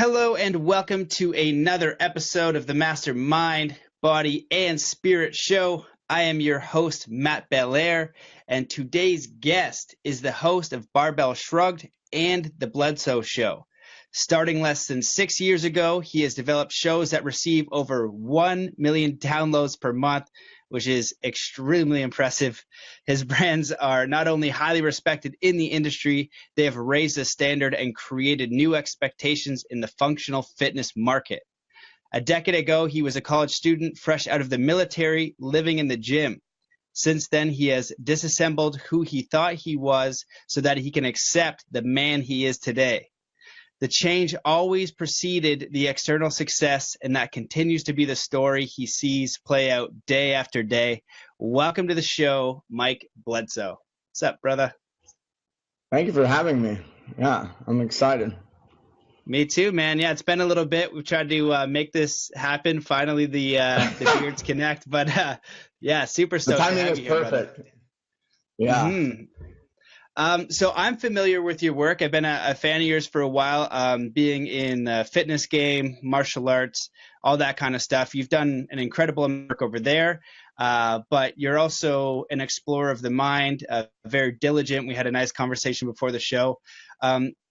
Hello and welcome to another episode of the Mastermind, Body, and Spirit Show. I am your host, Matt Belair, and today's guest is the host of Barbell Shrugged and The Bledsoe Show. Starting less than 6 years ago, he has developed shows that receive over 1 million downloads per month, which is extremely impressive. His brands are not only highly respected in the industry, they have raised the standard and created new expectations in the functional fitness market. A decade ago, he was a college student fresh out of the military, living in the gym. Since then, he has disassembled who he thought he was so that he can accept the man he is today. The change always preceded the external success, and that continues to be the story he sees play out day after day. Welcome to the show, Mike Bledsoe. What's up, brother? Thank you for having me. Yeah, I'm excited. Me too, man. Yeah, it's been a little bit. We've tried to make this happen. Finally, the beards connect. But yeah, super stoked. The timing is perfect. Brother. Yeah. Mm-hmm. So I'm familiar with your work. I've been a fan of yours for a while, being in the fitness game, martial arts, all that kind of stuff. You've done an incredible amount of work over there, but you're also an explorer of the mind, very diligent. We had a nice conversation before the show.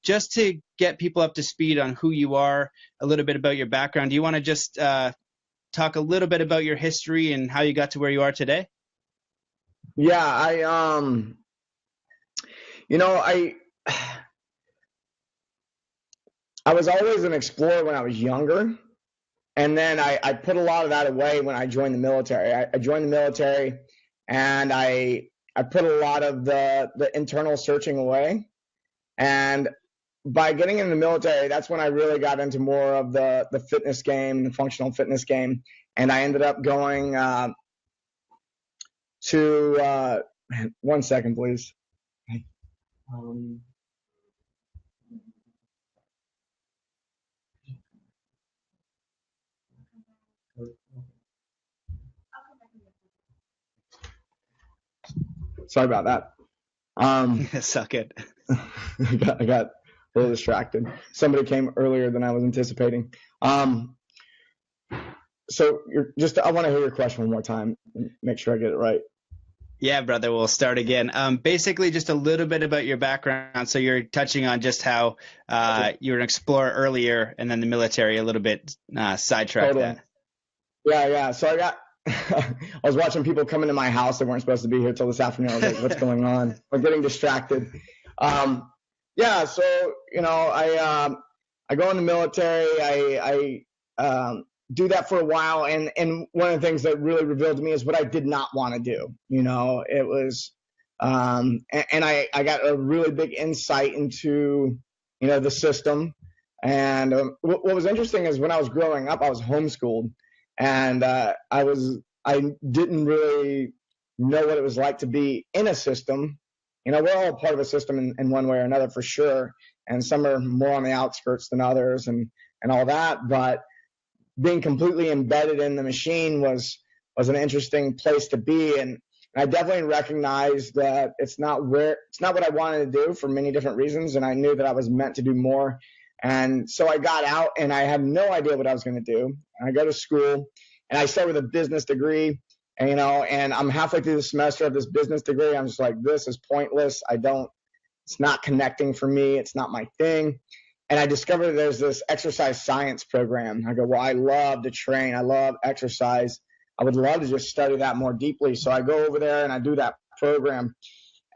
Just to get people up to speed on who you are, a little bit about your background, do you want to just talk a little bit about your history and how you got to where you are today? Yeah, I was always an explorer when I was younger, and then I put a lot of that away when I joined the military. I joined the military, and I put a lot of the internal searching away. And by getting in the military, that's when I really got into more of the fitness game, the functional fitness game, and I ended up going to 1 second, please. Sorry about that. That's all good. I got a little distracted. Somebody came earlier than I was anticipating. So I want to hear your question one more time and make sure I get it right. Yeah, brother, we'll start again. Basically, just a little bit about your background. So you're touching on just how you were an explorer earlier, and then the military a little bit sidetracked Totally. that. Yeah. So I was watching people come into my house. They weren't supposed to be here till this afternoon. I was like, what's going on? I'm getting distracted. Yeah, so, I go in the military. I do that for a while, and one of the things that really revealed to me is what I did not want to do. It was and I got a really big insight into the system. And what was interesting is when I was growing up, I was homeschooled, and I didn't really know what it was like to be in a system. We're all part of a system in one way or another, for sure, and some are more on the outskirts than others and all that, but being completely embedded in the machine was an interesting place to be. And I definitely recognized that it's not what I wanted to do for many different reasons. And I knew that I was meant to do more. And so I got out, and I had no idea what I was going to do. I go to school, and I start with a business degree, and I'm halfway through the semester of this business degree. I'm just like, this is pointless. It's not connecting for me. It's not my thing. And I discovered there's this exercise science program. I go, well, I love to train. I love exercise. I would love to just study that more deeply. So I go over there and I do that program.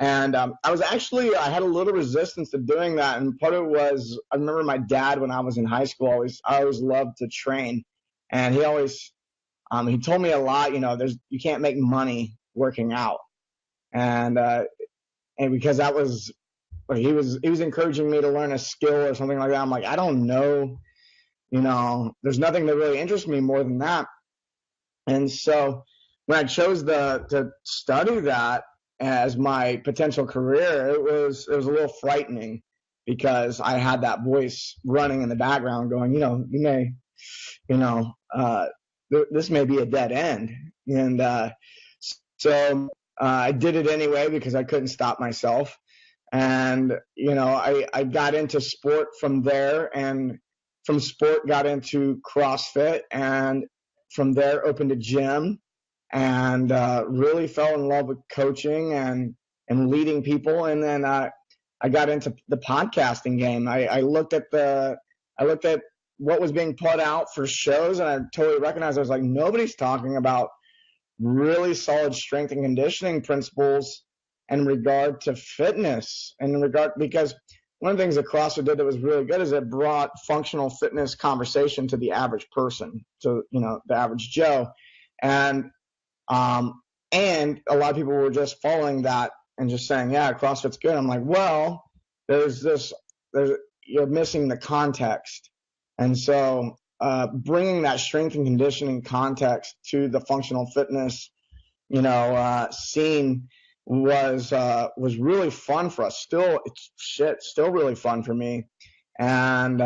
And I had a little resistance to doing that. And part of it was, I remember my dad, when I was in high school, I always loved to train. And he always, he told me a lot, you can't make money working out. And because that was, he was encouraging me to learn a skill or something like that. I'm like, I don't know, there's nothing that really interests me more than that. And so when I chose to study that as my potential career, it was a little frightening, because I had that voice running in the background going, this may be a dead end. And so I did it anyway because I couldn't stop myself. And, I got into sport from there, and from sport got into CrossFit, and from there opened a gym, and really fell in love with coaching and leading people. And then I got into the podcasting game. I looked at what was being put out for shows, and I totally recognized, I was like, nobody's talking about really solid strength and conditioning principles in regard to fitness, because one of the things that CrossFit did that was really good is it brought functional fitness conversation to the average person, to the average Joe, and a lot of people were just following that and just saying, yeah, CrossFit's good. I'm like, well, you're missing the context. And so bringing that strength and conditioning context to the functional fitness, scene was really fun for us. Still really fun for me. And,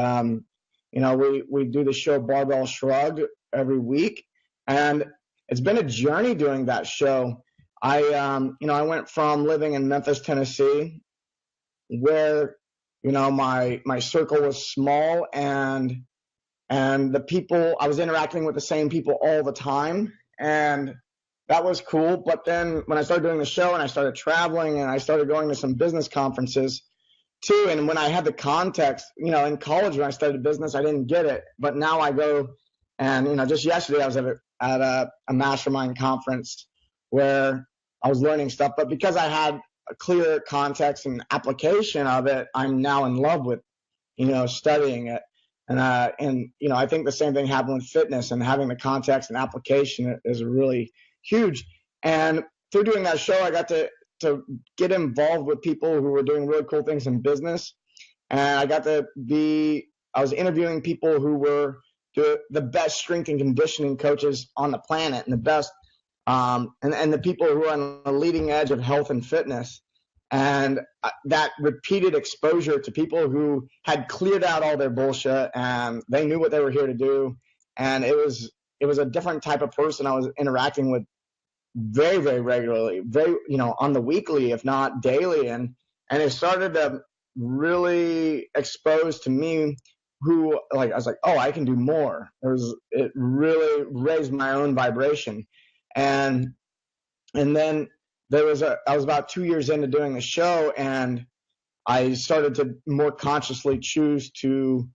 we do the show Barbell Shrugged every week, and it's been a journey doing that show. I went from living in Memphis, Tennessee, where, my circle was small, and the people, I was interacting with the same people all the time, and that was cool. But then when I started doing the show and I started traveling and I started going to some business conferences too, and when I had the context, in college when I studied business, I didn't get it. But now I go and, just yesterday I was at a mastermind conference where I was learning stuff. But because I had a clear context and application of it, I'm now in love with, studying it. And I think the same thing happened with fitness, and having the context and application is really huge. And through doing that show, I got to get involved with people who were doing really cool things in business. And I was interviewing people who were the best strength and conditioning coaches on the planet, and the best, and the people who are on the leading edge of health and fitness. And that repeated exposure to people who had cleared out all their bullshit and they knew what they were here to do. And it was a different type of person I was interacting with very, very regularly, on the weekly, if not daily. And it started to really expose to me I was like, oh, I can do more. It really raised my own vibration. And then I was about 2 years into doing the show, and I started to more consciously choose to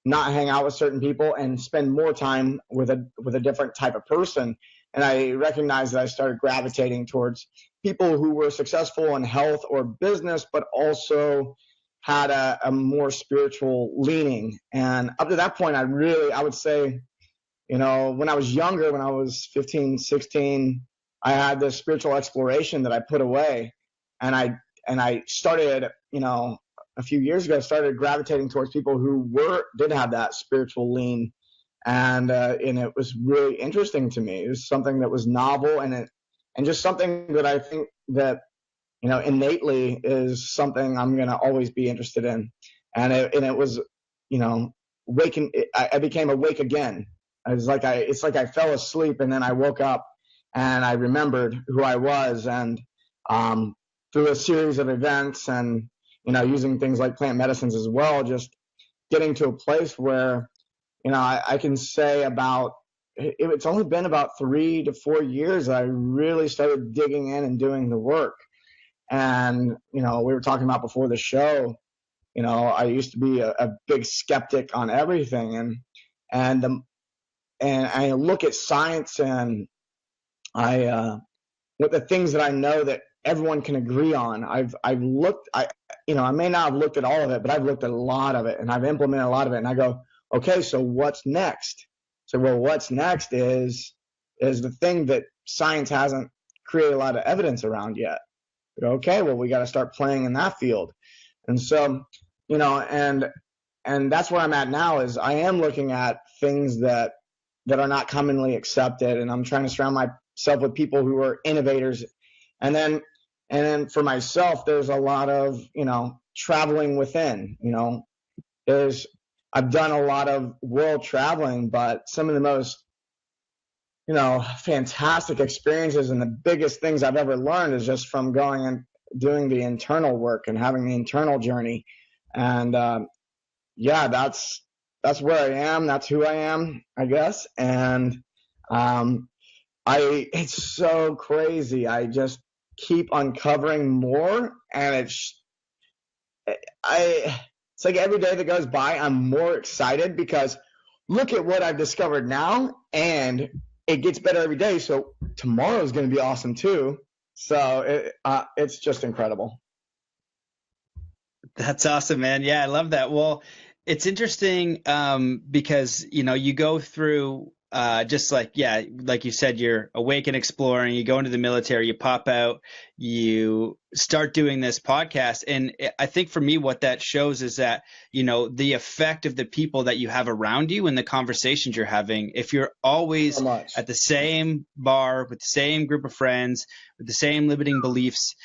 not hang out with certain people and spend more time with a different type of person. And I recognized that I started gravitating towards people who were successful in health or business, but also had a more spiritual leaning. And up to that point, I would say, when I was younger, when I was 15, 16, I had this spiritual exploration that I put away, and I started, a few years ago, started gravitating towards people who did have that spiritual lean, and it was really interesting to me. It was something that was novel, and just something that I think that innately is something I'm gonna always be interested in, and it was, I became awake again. It's like I fell asleep and then I woke up. And I remembered who I was, and through a series of events and, using things like plant medicines as well, just getting to a place where, I can say it's only been about 3 to 4 years that I really started digging in and doing the work. And, we were talking about before the show, I used to be a big skeptic on everything. And I look at science, and with the things that I know that everyone can agree on, I may not have looked at all of it, but I've looked at a lot of it, and I've implemented a lot of it. And I go, okay, so what's next? So, well, what's next is the thing that science hasn't created a lot of evidence around yet. Okay, well, we got to start playing in that field. And so, and that's where I'm at now, is I am looking at things that are not commonly accepted, and I'm trying to surround myself with people who are innovators. And then for myself, there's a lot of, traveling within, I've done a lot of world traveling, but some of the most, fantastic experiences and the biggest things I've ever learned is just from going and doing the internal work and having the internal journey. And, that's where I am. That's who I am, I guess. And it's so crazy. I just keep uncovering more, and it's like every day that goes by, I'm more excited because look at what I've discovered now, and it gets better every day. So tomorrow is going to be awesome too. So it's just incredible. That's awesome, man. Yeah, I love that. Well, it's interesting because, you go through just like you said, you're awake and exploring, you go into the military, you pop out, you start doing this podcast. And I think for me, what that shows is that, the effect of the people that you have around you and the conversations you're having, if you're always at the same bar with the same group of friends, with the same limiting beliefs,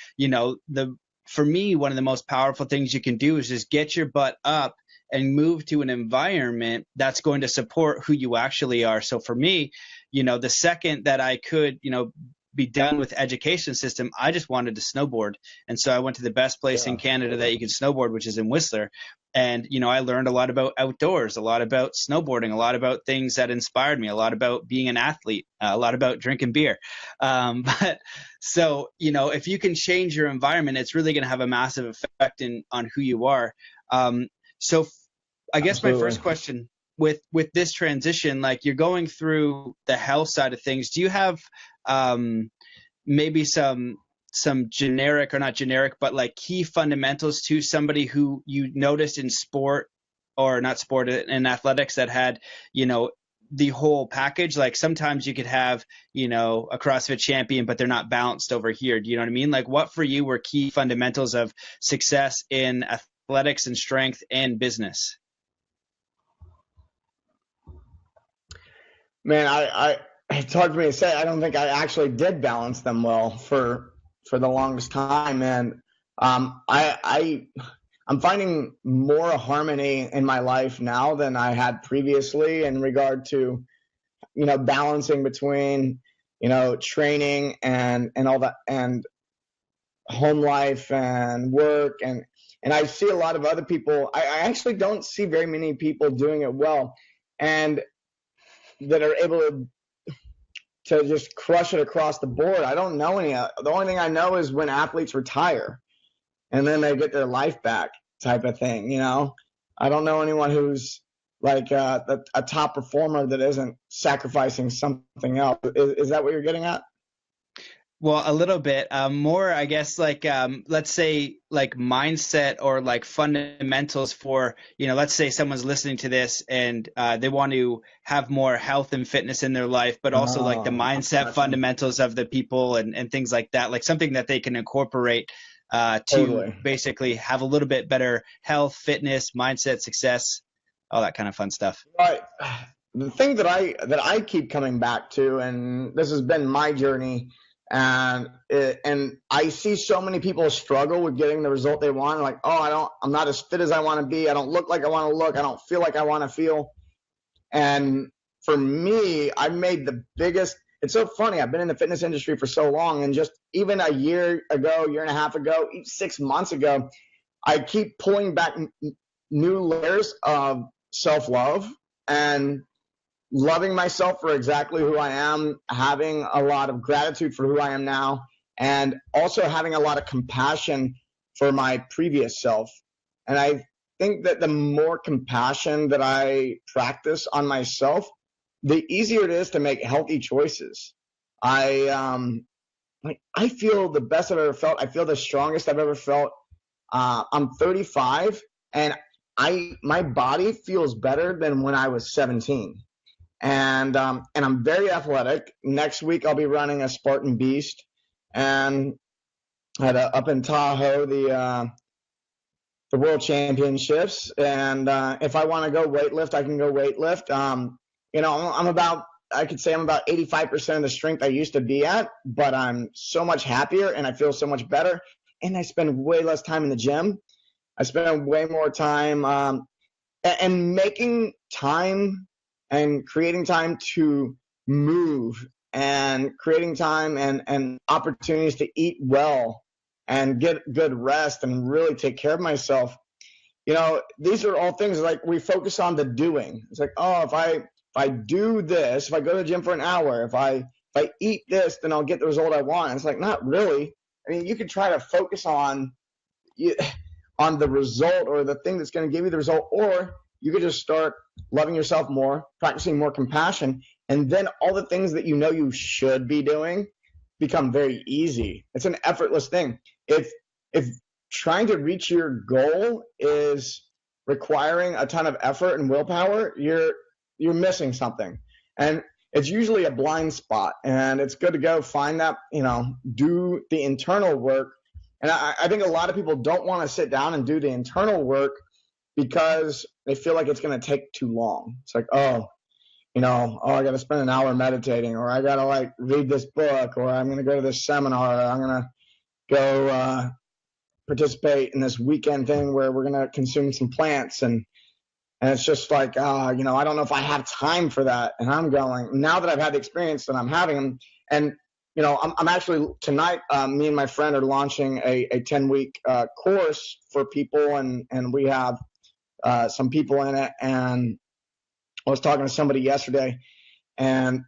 for me, one of the most powerful things you can do is just get your butt up and move to an environment that's going to support who you actually are. So for me, the second that I could, be done with education system, I just wanted to snowboard. And so I went to the best place in Canada that you can snowboard, which is in Whistler. And, I learned a lot about outdoors, a lot about snowboarding, a lot about things that inspired me, a lot about being an athlete, a lot about drinking beer. But so, if you can change your environment, it's really going to have a massive effect on who you are. So I guess my first question with this transition, like you're going through the health side of things, do you have maybe some generic, or not generic, but like key fundamentals to somebody who you noticed in sport, or not sport, in athletics, that had, the whole package? Like sometimes you could have, a CrossFit champion, but they're not balanced over here. Do you know what I mean? Like what for you were key fundamentals of success in athletics and strength and business? Man, it's hard for me to say. I don't think I actually did balance them well for the longest time. And I'm finding more harmony in my life now than I had previously in regard to, balancing between, training and all that, and home life and work. And I see a lot of other people. I actually don't see very many people doing it well, and that are able to just crush it across the board. I don't know any. The only thing I know is when athletes retire and then they get their life back, type of thing. I don't know anyone who's like a top performer that isn't sacrificing something else. Is that what you're getting at? Well, a little bit more, I guess, like let's say like mindset or like fundamentals for, let's say someone's listening to this and they want to have more health and fitness in their life, but also like the mindset fundamentals of the people and things like that, like something that they can incorporate to basically have a little bit better health, fitness, mindset, success, all that kind of fun stuff. Right. The thing that I keep coming back to, and this has been my journey, and I see so many people struggle with getting the result they want. Like, I'm not as fit as I want to be. I don't look like I want to look. I don't feel like I want to feel. And for me, I made the biggest. It's so funny. I've been in the fitness industry for so long, and just even a year and a half ago, 6 months ago, I keep pulling back new layers of self-love and loving myself for exactly who I am, having a lot of gratitude for who I am now, and also having a lot of compassion for my previous self. And I think that the more compassion that I practice on myself, the easier it is to make healthy choices. I feel the best I've ever felt. I feel the strongest I've ever felt. I'm 35, and my body feels better than when I was 17. And I'm very athletic. Next week I'll be running a Spartan Beast, and up in Tahoe the World Championships. And if I want to go weightlift, I can go weightlift. I could say I'm about 85% of the strength I used to be at, but I'm so much happier and I feel so much better. And I spend way less time in the gym. I spend way more time and making time and creating time to move, and creating time and opportunities to eat well and get good rest and really take care of myself. these are all things like we focus on the doing. It's like, oh, if I do this, if I go to the gym for an hour, if I eat this, then I'll get the result I want. And it's like, not really. I mean, you could try to focus on the result or the thing that's going to give you the result, or you could just start loving yourself more, practicing more compassion, and then all the things that you should be doing become very easy. It's an effortless thing. If trying to reach your goal is requiring a ton of effort and willpower, you're missing something. And it's usually a blind spot, and it's good to go find that, do the internal work. And I think a lot of people don't want to sit down and do the internal work because they feel like it's going to take too long. It's like, I got to spend an hour meditating, or I got to read this book, or I'm going to go to this seminar, or I'm going to go participate in this weekend thing where we're going to consume some plants. And it's just like, I don't know if I have time for that. And I'm going, now that I've had the experience that I'm having, and I'm actually tonight, me and my friend are launching a 10-week course for people, and we have some people in it. And I was talking to somebody yesterday, and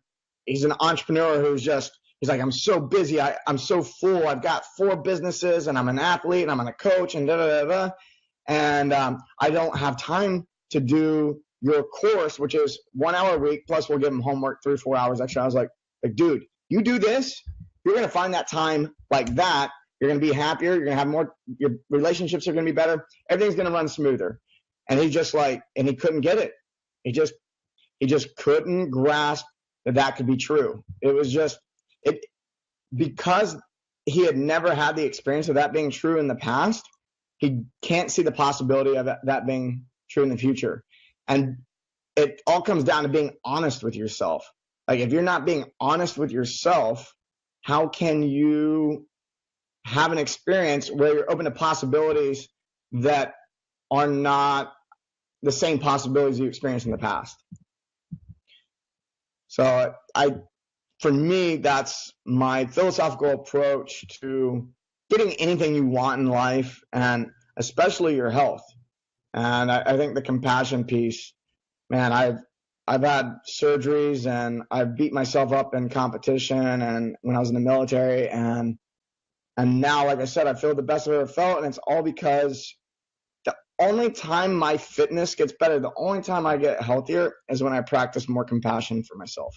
he's an entrepreneur who's he's like, I'm so busy, I'm so full, I've got 4 businesses, and I'm an athlete, and I'm a coach, and and I don't have time to do your course, which is 1 hour a week, plus we'll give him homework 3-4 hours extra. I was like, dude, you do this, you're going to find that time like that. You're going to be happier. You're going to have more, your relationships are going to be better. Everything's going to run smoother. And he couldn't get it. He just couldn't grasp that could be true. It was because he had never had the experience of that being true in the past. He can't see the possibility of that being true in the future. And it all comes down to being honest with yourself. Like, if you're not being honest with yourself, how can you have an experience where you're open to possibilities that are not the same possibilities you experienced in the past? So for me, that's my philosophical approach to getting anything you want in life, and especially your health. And I think the compassion piece, man, I've had surgeries, and I've beat myself up in competition and when I was in the military, and now, like I said, I feel the best I've ever felt, and it's all because the only time my fitness gets better, the only time I get healthier is when I practice more compassion for myself.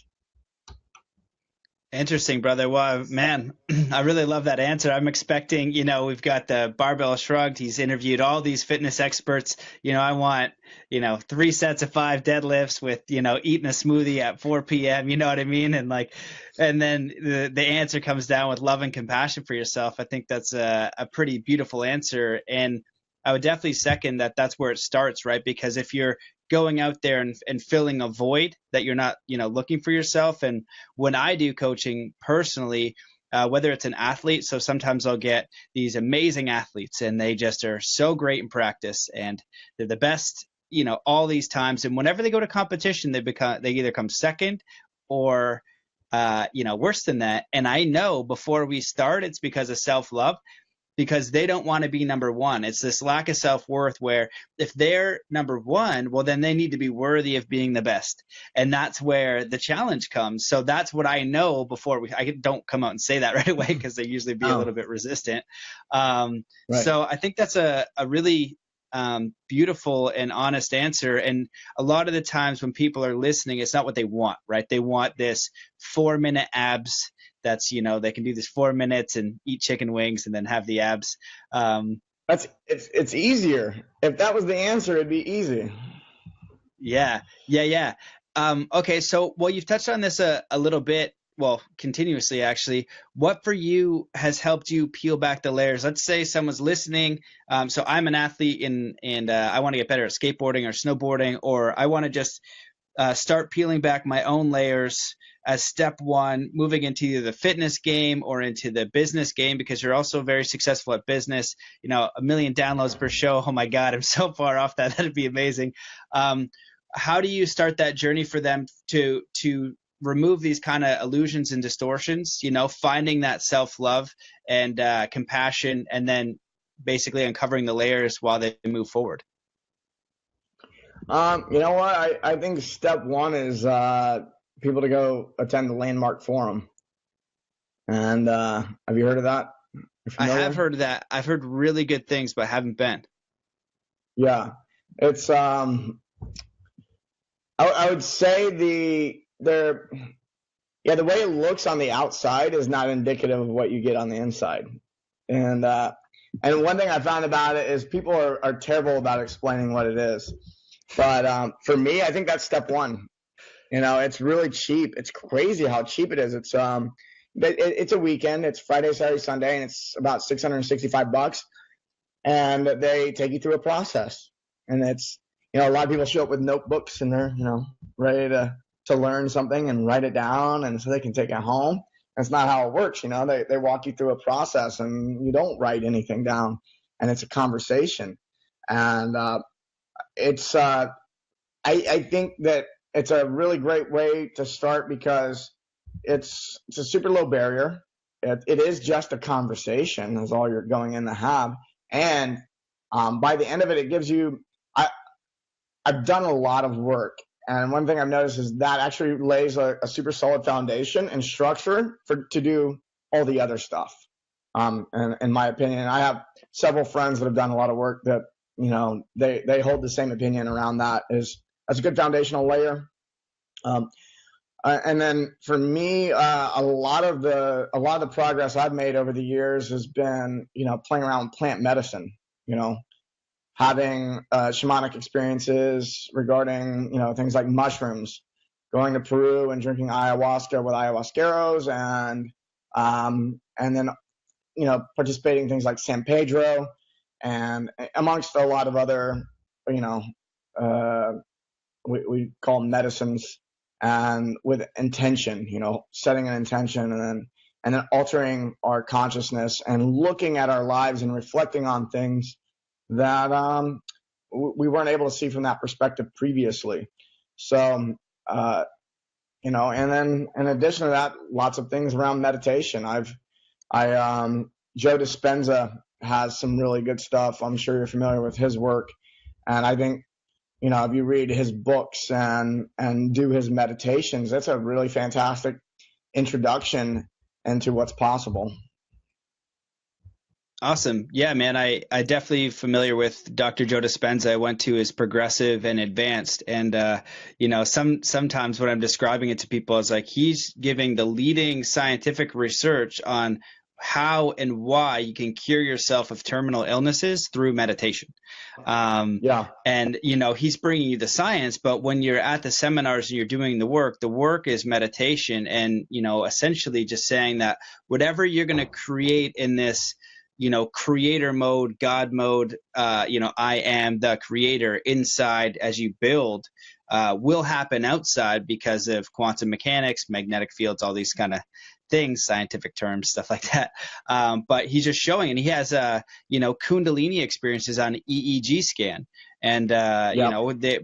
Interesting, brother. Well, man, I really love that answer. I'm expecting, we've got the Barbell Shrugged. He's interviewed all these fitness experts. I want, 3 sets of 5 deadlifts with, eating a smoothie at 4 p.m. You know what I mean? And then the answer comes down with love and compassion for yourself. I think that's a pretty beautiful answer. And I would definitely second that. That's where it starts, right? Because if you're going out there and filling a void that you're not, looking for yourself. And when I do coaching personally, whether it's an athlete, so sometimes I'll get these amazing athletes and they just are so great in practice and they're the best, all these times. And whenever they go to competition, they either come second or, worse than that. And I know before we start, it's because of self-love, because they don't want to be number one. It's this lack of self-worth where if they're number one, well, then they need to be worthy of being the best. And that's where the challenge comes. So that's what I know before I don't come out and say that right away, because they usually be a little bit resistant. Right. So I think that's a really beautiful and honest answer. And a lot of the times when people are listening, it's not what they want, right? They want this 4-minute abs. That's, they can do this 4 minutes and eat chicken wings and then have the abs. It's easier. If that was the answer, it'd be easy. Yeah. Okay. So, well, you've touched on this a little bit. Well, continuously, actually. What for you has helped you peel back the layers? Let's say someone's listening. So I'm an athlete and I want to get better at skateboarding or snowboarding, or I want to just start peeling back my own layers as step one, moving into either the fitness game or into the business game, because you're also very successful at business. 1 million downloads per show. Oh my God, I'm so far off that. That'd be amazing. How do you start that journey for them to remove these kind of illusions and distortions, finding that self-love and compassion, and then basically uncovering the layers while they move forward? You know what? I think step one is people to go attend the Landmark Forum. And have you heard of that? I have heard of that. I've heard really good things, but haven't been. Yeah, it's I would say the way it looks on the outside is not indicative of what you get on the inside. And one thing I found about it is people are terrible about explaining what it is. But for me, I think that's step one. It's really cheap. It's crazy how cheap it is. It's a weekend. It's Friday, Saturday, Sunday, and it's about $665. And they take you through a process. And it's, a lot of people show up with notebooks and they're, ready to learn something and write it down, and so they can take it home. That's not how it works. They walk you through a process, and you don't write anything down, and it's a conversation. And it's I think that it's a really great way to start because it's a super low barrier. It is just a conversation is all you're going in to have. And by the end of it, it gives you I've done a lot of work. And one thing I've noticed is that actually lays a super solid foundation and structure to do all the other stuff. And in my opinion, I have several friends that have done a lot of work that, they hold the same opinion around that as a good foundational layer. And then for me, a lot of the progress I've made over the years has been, playing around with plant medicine, having shamanic experiences regarding, things like mushrooms, going to Peru and drinking ayahuasca with ayahuasqueros, and then, participating in things like San Pedro, and amongst a lot of other, we call them medicines, and with intention, setting an intention, and then altering our consciousness and looking at our lives and reflecting on things that we weren't able to see from that perspective previously. So, and then in addition to that, lots of things around meditation. JoeDispenza has some really good stuff. I'm sure you're familiar with his work. And I think, if you read his books and do his meditations, that's a really fantastic introduction into what's possible. Awesome. Yeah, man, I definitely familiar with Dr. JoeDispenza. I went to his progressive and advanced. And, sometimes when I'm describing it to people, it's like he's giving the leading scientific research on how and why you can cure yourself of terminal illnesses through meditation. And, he's bringing you the science, but when you're at the seminars and you're doing the work is meditation. And, essentially just saying that whatever you're going to create in this, creator mode, God mode, I am the creator inside as you build, will happen outside because of quantum mechanics, magnetic fields, all these kind of things, scientific terms, stuff like that. But he's just showing, and he has, Kundalini experiences on EEG scan. And,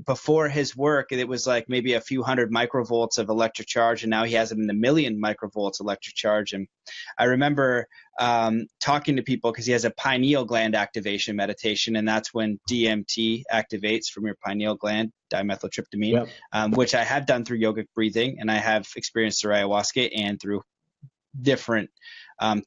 before his work, it was like maybe a few hundred microvolts of electric charge. And now he has it in a million microvolts electric charge. And I remember talking to people because he has a pineal gland activation meditation. And that's when DMT activates from your pineal gland, dimethyltryptamine, which I have done through yogic breathing. And I have experienced through ayahuasca and through different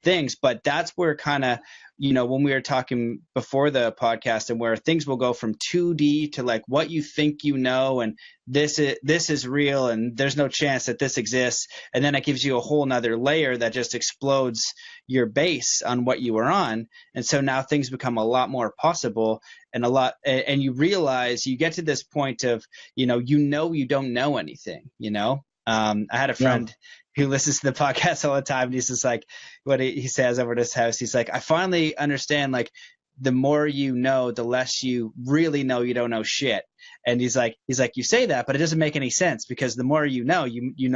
things. But that's where kind of, when we were talking before the podcast, and where things will go from 2D to like what you think, and this is real, and there's no chance that this exists. And then it gives you a whole nother layer that just explodes your base on what you were on. And so now things become a lot more possible, and and you realize you get to this point of, you don't know anything, I had a friend who listens to the podcast all the time, and he's just like, what he says over at his house, he's like, I finally understand, like, the more you know, the less you really know you don't know shit. And he's like, you say that, but it doesn't make any sense, because the more you know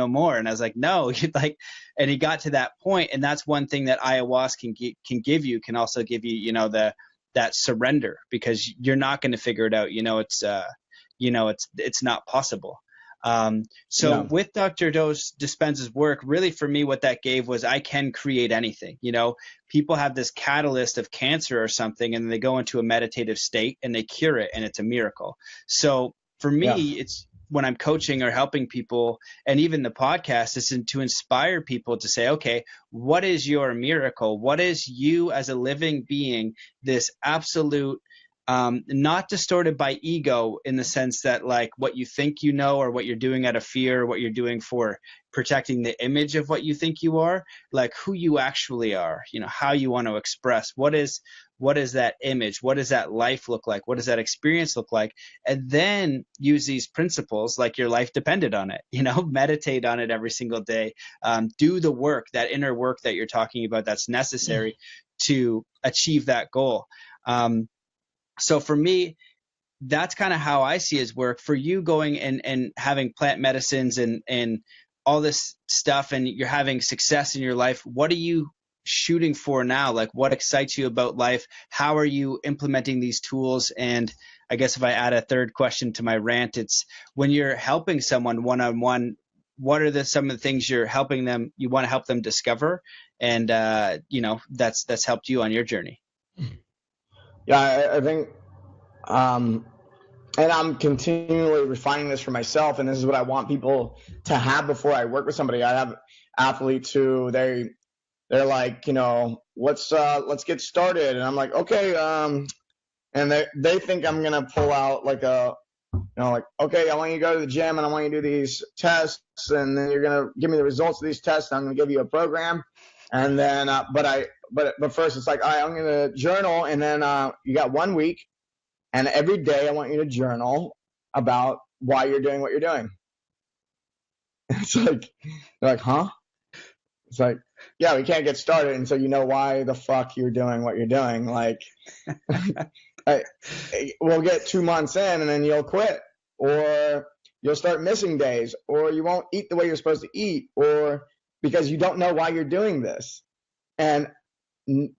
more. And I was like, no, and he got to that point. And that's one thing that ayahuasca can give you, can also give you, that surrender, because you're not going to figure it out. It's not possible. With Dr. Dispenza's work, really for me, what that gave was I can create anything. People have this catalyst of cancer or something, and they go into a meditative state and they cure it, and it's a miracle. So For me, it's when I'm coaching or helping people, and even the podcast is to inspire people to say, okay, what is your miracle? What is you as a living being, this absolute, not distorted by ego in the sense that like what you think you know, or what you're doing out of fear, or what you're doing for protecting the image of what you think you are, like who you actually are, how you want to express, what is that image, what does that life look like, what does that experience look like, and then use these principles like your life depended on it, meditate on it every single day, do the work, that inner work that you're talking about that's necessary to achieve that goal. So for me, that's kind of how I see his work. For you going and having plant medicines and all this stuff, and you're having success in your life, what are you shooting for now? Like, what excites you about life? How are you implementing these tools? And I guess if I add a third question to my rant, it's when you're helping someone one-on-one, what are some of the things you want to help them discover? And, that's helped you on your journey. Yeah, I think, and I'm continually refining this for myself, and this is what I want people to have before I work with somebody. I have athletes who they're like, let's get started, and I'm like, okay, and they think I'm gonna pull out like okay, I want you to go to the gym and I want you to do these tests, and then you're gonna give me the results of these tests, and I'm gonna give you a program, and then but first it's like, all right, I'm gonna journal, and then you got 1 week. And every day I want you to journal about why you're doing what you're doing. It's like, they're like, huh? It's like, yeah, we can't get started until you know why the fuck you're doing what you're doing. Like, we'll get 2 months in and then you'll quit, or you'll start missing days, or you won't eat the way you're supposed to eat, or because you don't know why you're doing this. And the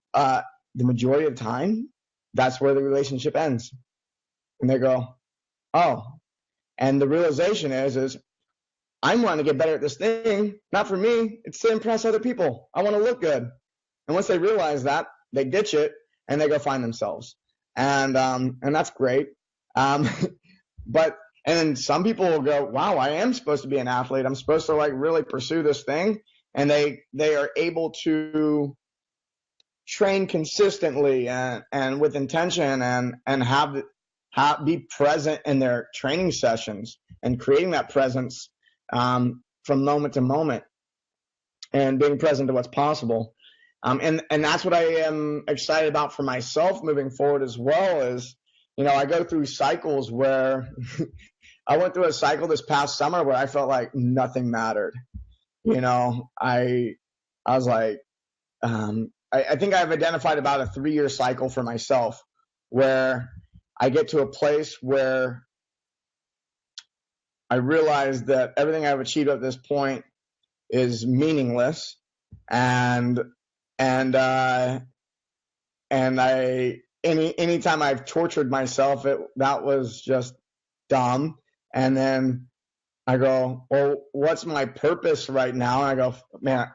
majority of the time, that's where the relationship ends. And they go, oh. And the realization is I'm wanting to get better at this thing, not for me. It's to impress other people. I want to look good. And once they realize that, they ditch it and they go find themselves. And that's great. But then some people will go, wow, I am supposed to be an athlete. I'm supposed to like really pursue this thing. And they are able to train consistently and with intention and be present in their training sessions and creating that presence from moment to moment and being present to what's possible. And that's what I am excited about for myself moving forward as well. Is, I go through cycles where I went through a cycle this past summer where I felt like nothing mattered. I was like, I think I've identified about a 3-year cycle for myself where I get to a place where I realize that everything I've achieved at this point is meaningless, and anytime I've tortured myself, that was just dumb. And then I go, well, what's my purpose right now? And I go, man,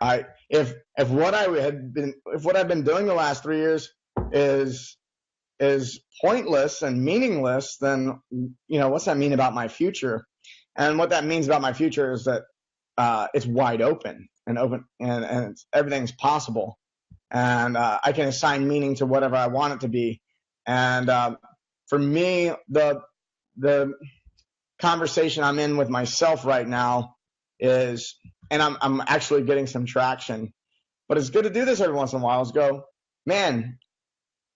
if what I've been doing the last 3 years is pointless and meaningless, then what's that mean about my future? And what that means about my future is that it's wide open and everything's possible, and I can assign meaning to whatever I want it to be. And for me, the conversation I'm in with myself right now is, and I'm actually getting some traction, but it's good to do this every once in a while, is go, man,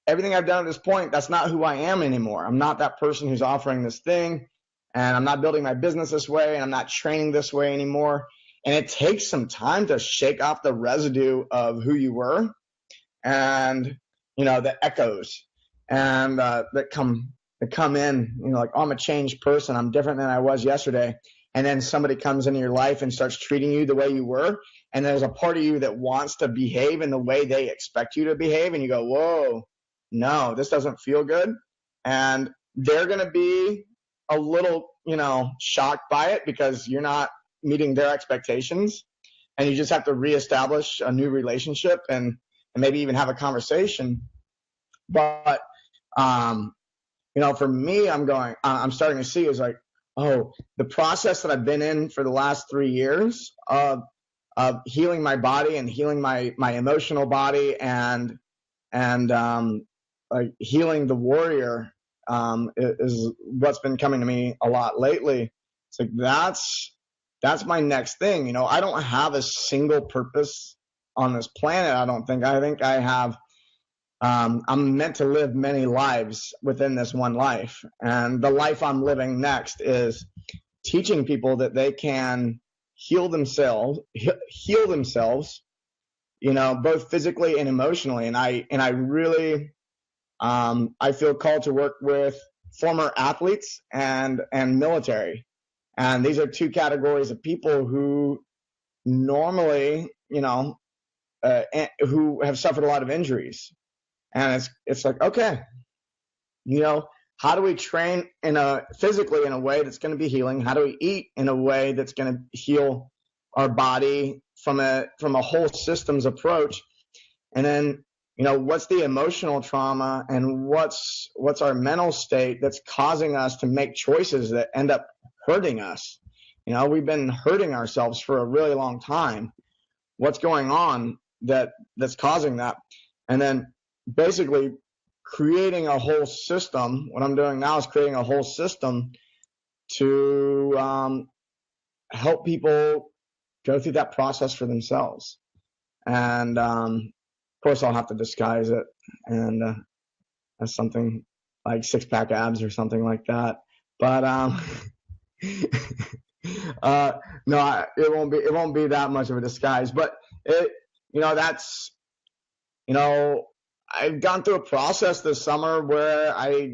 everything I've done at this point, that's not who I am anymore. I'm not that person who's offering this thing, and I'm not building my business this way, and I'm not training this way anymore. And it takes some time to shake off the residue of who you were and, the echoes and that come in, like, oh, I'm a changed person. I'm different than I was yesterday. And then somebody comes into your life and starts treating you the way you were. And there's a part of you that wants to behave in the way they expect you to behave. And you go, whoa, no, this doesn't feel good. And they're going to be a little, shocked by it because you're not meeting their expectations. And you just have to reestablish a new relationship and maybe even have a conversation. But, for me, I'm starting to see is like, the process that I've been in for the last 3 years of healing my body and healing my emotional body and like healing the warrior is what's been coming to me a lot lately. It's like that's my next thing. You know, I don't have a single purpose on this planet. I think I have. I'm meant to live many lives within this one life, and the life I'm living next is teaching people that they can heal themselves, you know, both physically and emotionally. And I really, I feel called to work with former athletes and military. And these are two categories of people who normally, you know, who have suffered a lot of injuries. And it's like, okay, you know, how do we train physically in a way that's going to be healing? How do we eat in a way that's going to heal our body from a whole systems approach? And then, you know, what's the emotional trauma and what's our mental state that's causing us to make choices that end up hurting us? You know, we've been hurting ourselves for a really long time. What's going on that's causing that? And then basically creating a whole system. What I'm doing now is creating a whole system to help people go through that process for themselves. And of course, I'll have to disguise it and as something like 6-pack abs or something like that. But no, it won't be that much of a disguise. But it, you know, that's, you know, I've gone through a process this summer where I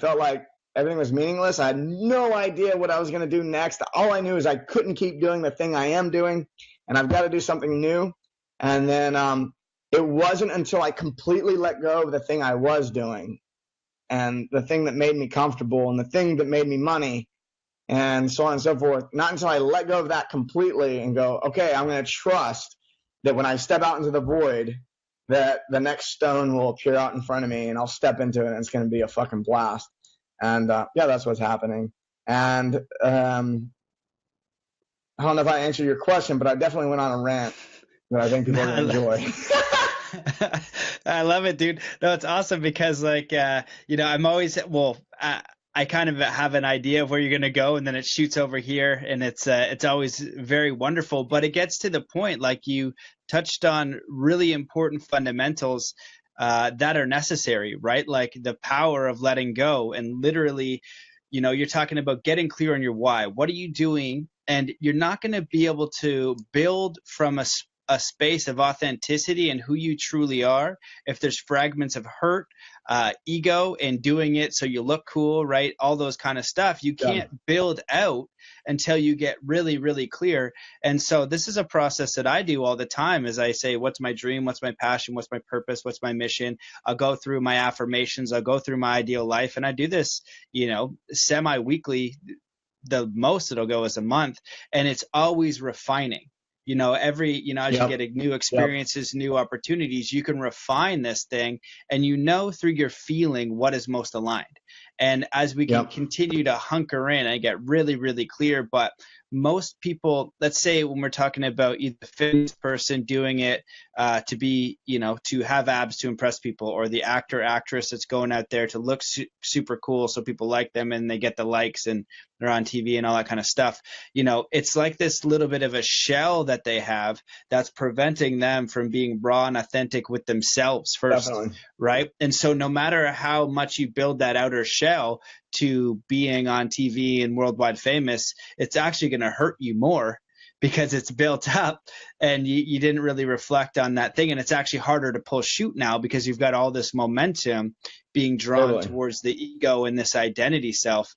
felt like everything was meaningless. I had no idea what I was going to do next. All I knew is I couldn't keep doing the thing I am doing, and I've got to do something new. And then it wasn't until I completely let go of the thing I was doing and the thing that made me comfortable and the thing that made me money and so on and so forth. Not until I let go of that completely and go, okay, I'm going to trust that when I step out into the void, that the next stone will appear out in front of me and I'll step into it and it's going to be a fucking blast. And yeah, that's what's happening. And I don't know if I answered your question, but I definitely went on a rant that I think people are going to enjoy. I love it, dude. No, it's awesome because like, you know, I'm always, I kind of have an idea of where you're going to go and then it shoots over here and it's always very wonderful, but it gets to the point, like you touched on really important fundamentals that are necessary, right? Like the power of letting go and literally, you know, you're talking about getting clear on your why. What are you doing? And you're not going to be able to build from a space of authenticity and who you truly are if there's fragments of hurt, ego, and doing it so you look cool, right? All those kind of stuff. You can't build out until you get really, really clear. And so this is a process that I do all the time as I say, what's my dream? What's my passion? What's my purpose? What's my mission? I'll go through my affirmations. I'll go through my ideal life. And I do this, you know, semi-weekly. The most it'll go is a month. And it's always refining. You know, as you get new experiences, new opportunities, you can refine this thing and you know through your feeling what is most aligned. And as we can continue to hunker in, I get really, really clear. But most people, let's say when we're talking about either the fitness person doing it to be, you know, to have abs to impress people, or the actor, actress that's going out there to look super cool so people like them and they get the likes and they're on TV and all that kind of stuff. You know, it's like this little bit of a shell that they have that's preventing them from being raw and authentic with themselves first. Definitely. Right? And so no matter how much you build that outer shell to being on TV and worldwide famous, it's actually going to hurt you more because it's built up and you didn't really reflect on that thing. And it's actually harder to pull shoot now because you've got all this momentum being drawn towards the ego and this identity self.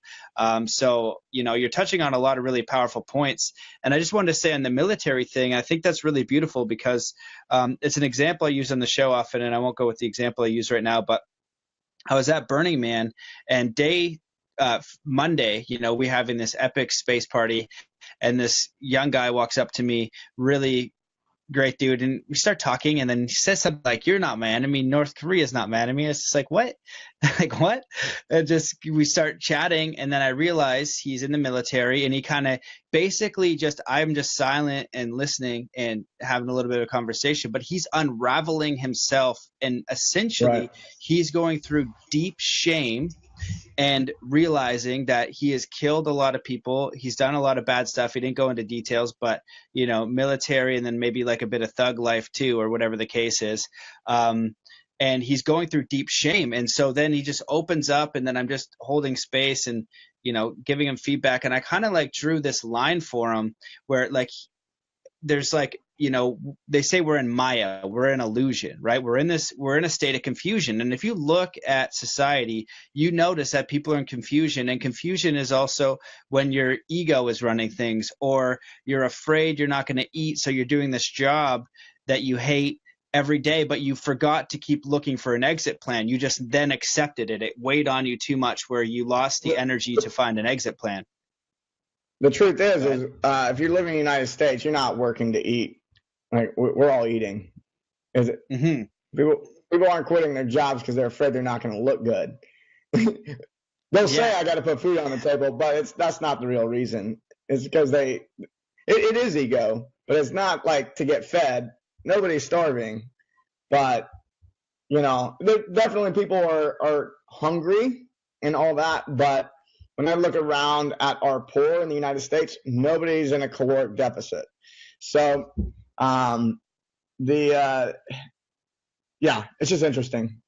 So, you know, you're touching on a lot of really powerful points. And I just wanted to say on the military thing, I think that's really beautiful because it's an example I use on the show often, and I won't go with the example I use right now, but I was at Burning Man and Monday, you know, we having this epic space party, and this young guy walks up to me, really great dude. And we start talking, and then he says something like, "You're not my enemy. North Korea is not my enemy." It's just like, what? Like, what? And just, we start chatting, and then I realize he's in the military, and he kind of basically I'm just silent and listening and having a little bit of conversation, but he's unraveling himself, and essentially Right. he's going through deep shame and realizing that he has killed a lot of people. He's done a lot of bad stuff. He didn't go into details, but, you know, military, and then maybe like a bit of thug life too, or whatever the case is. And he's going through deep shame. And so then he just opens up, and then I'm just holding space and, you know, giving him feedback. And I kind of like drew this line for him where, like, there's like, you know, they say we're in Maya, we're in illusion, right? We're in a state of confusion. And if you look at society, you notice that people are in confusion, and confusion is also when your ego is running things, or you're afraid you're not going to eat. So you're doing this job that you hate every day, but you forgot to keep looking for an exit plan. You just then accepted it. It weighed on you too much, where you lost the energy to find an exit plan. The truth is if you're living in the United States, you're not working to eat. Like, we're all eating. Is it? Mm-hmm. People aren't quitting their jobs because they're afraid they're not going to look good. They'll say, I got to put food on the table, but that's not the real reason. It's because it is ego, but it's not like to get fed. Nobody's starving, but, you know, definitely people are hungry and all that. But when I look around at our poor in the United States, nobody's in a caloric deficit. So, it's just interesting.